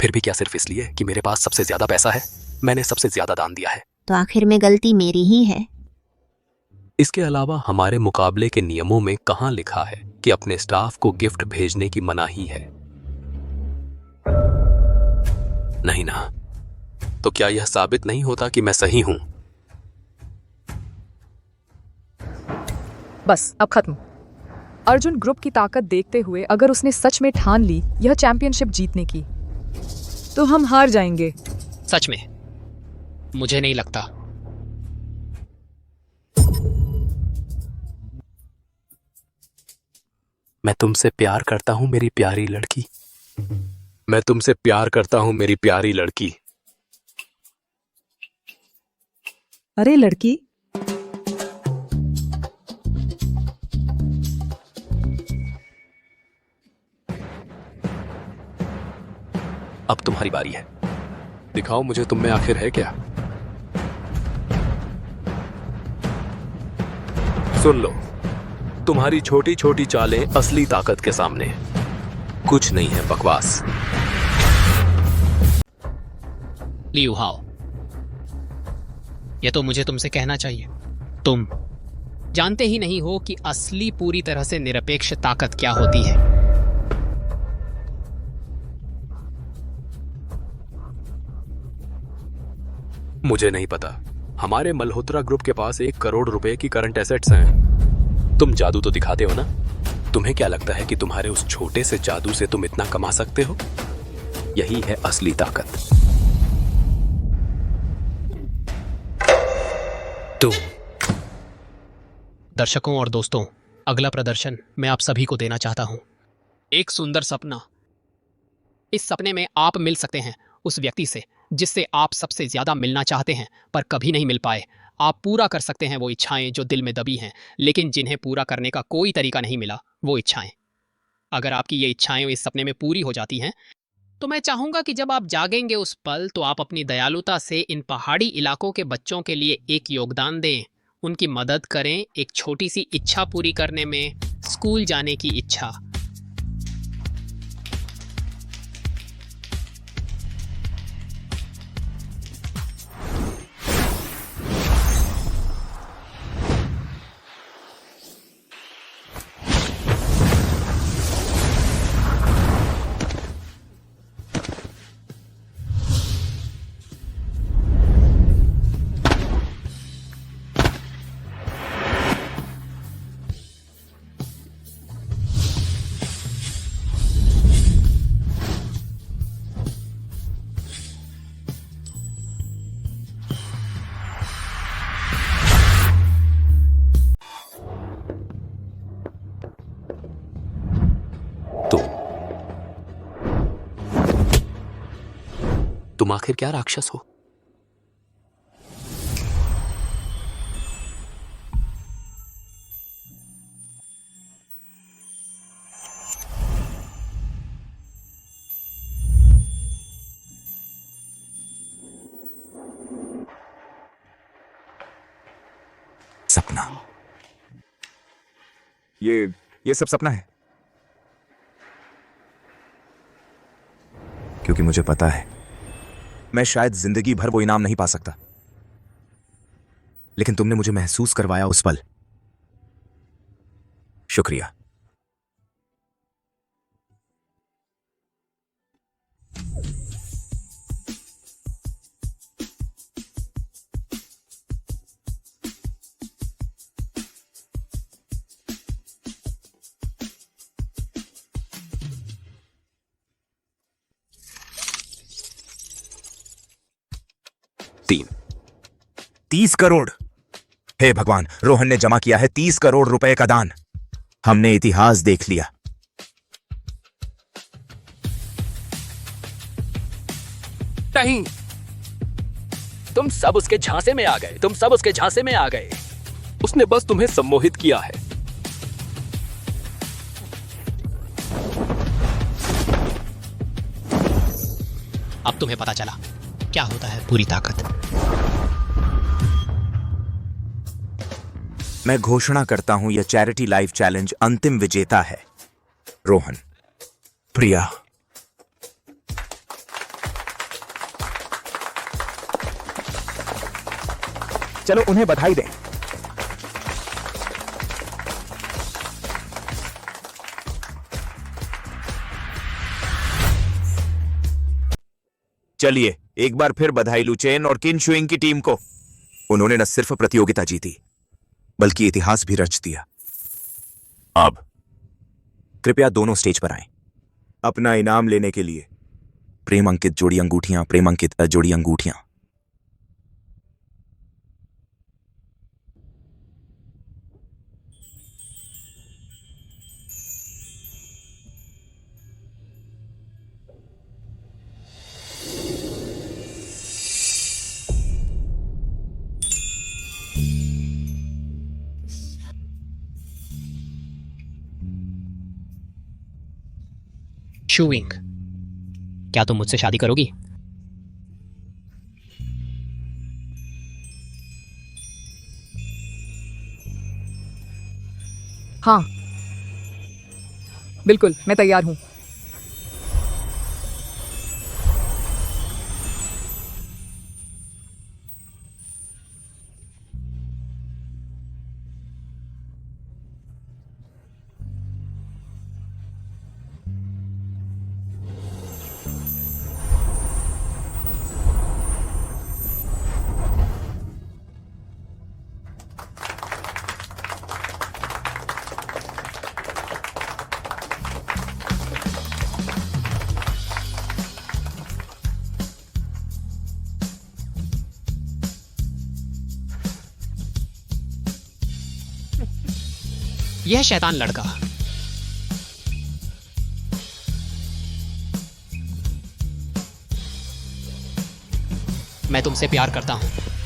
फिर भी क्या सिर्फ इसलिए कि मेरे पास सबसे ज्यादा पैसा है? मैंने सबसे ज्यादा दान दिया है। तो आखिर में गलती मेरी ही है। इसके अलावा हमारे मुकाबले के नियमों में कहां लिखा है कि अपने स्टाफ को गिफ्ट भेजने की मनाही है? नहीं ना? तो क्या यह साबित नहीं होता कि मैं सही हूं? बस अब खत्म। अर्जुन, ग्रुप की ताकत देखते हुए अगर उसने सच में ठान ली यह चैंपियनशिप जीतने की, तो हम हार जाएंगे। सच में मुझे नहीं लगता। मैं तुमसे प्यार करता हूं मेरी प्यारी लड़की। मैं तुमसे प्यार करता हूं मेरी प्यारी लड़की। अरे लड़की, अब तुम्हारी बारी है। दिखाओ मुझे तुम में आखिर है क्या। सुन लो, तुम्हारी छोटी छोटी चालें असली ताकत के सामने कुछ नहीं है, बकवास। लियू हाओ, यह तो मुझे तुमसे कहना चाहिए। तुम जानते ही नहीं हो कि असली पूरी तरह से निरपेक्ष ताकत क्या होती है। मुझे नहीं पता। हमारे मल्होत्रा ग्रुप के पास 1 करोड़ रुपए की करंट एसेट्स हैं। तुम जादू तो दिखाते हो ना? तुम्हें क्या लगता है कि तुम्हारे उस छोटे से जादू से तुम इतना कमा सकते हो? यही है असली ताकत। तुम। दर्शकों और दोस्तों, अगला प्रदर्शन मैं आप सभी को देना चाहता हूं। एक सुंदर सपना। इस सपने में आप मिल सकते हैं उस व्यक्ति से जिससे आप सबसे ज्यादा मिलना चाहते हैं पर कभी नहीं मिल पाए। आप पूरा कर सकते हैं वो इच्छाएं जो दिल में दबी हैं लेकिन जिन्हें पूरा करने का कोई तरीका नहीं मिला, वो इच्छाएं। अगर आपकी ये इच्छाएं इस सपने में पूरी हो जाती हैं तो मैं चाहूंगा कि जब आप जागेंगे उस पल तो आप अपनी दयालुता से इन पहाड़ी इलाकों के बच्चों के लिए एक योगदान दें, उनकी मदद करें एक छोटी सी इच्छा पूरी करने में, स्कूल जाने की इच्छा। तुम आखिर क्या राक्षस हो? सपना। ये सब सपना है क्योंकि मुझे पता है मैं शायद जिंदगी भर वो इनाम नहीं पा सकता, लेकिन तुमने मुझे महसूस करवाया उस पल। शुक्रिया। तीन 30 करोड़। हे भगवान, रोहन ने जमा किया है 30 करोड़ रुपए का दान। हमने इतिहास देख लिया। नहीं, तुम सब उसके झांसे में आ गए। तुम सब उसके झांसे में आ गए। उसने बस तुम्हें सम्मोहित किया है। अब तुम्हें पता चला क्या होता है पूरी ताकत। मैं घोषणा करता हूं यह चैरिटी लाइफ चैलेंज अंतिम विजेता है रोहन। प्रिया। चलो उन्हें बधाई दें। चलिए एक बार फिर बधाई लुचेन और किन शुइंग की टीम को। उन्होंने न सिर्फ प्रतियोगिता जीती बल्कि इतिहास भी रच दिया। अब कृपया दोनों स्टेज पर आएं अपना इनाम लेने के लिए। प्रेम अंकित जोड़ी अंगूठियां, प्रेम अंकित जोड़ी अंगूठियां। शुइंग, क्या तुम मुझसे शादी करोगी? हाँ, बिल्कुल, मैं तैयार हूं। यह शैतान लड़का। मैं तुमसे प्यार करता हूं।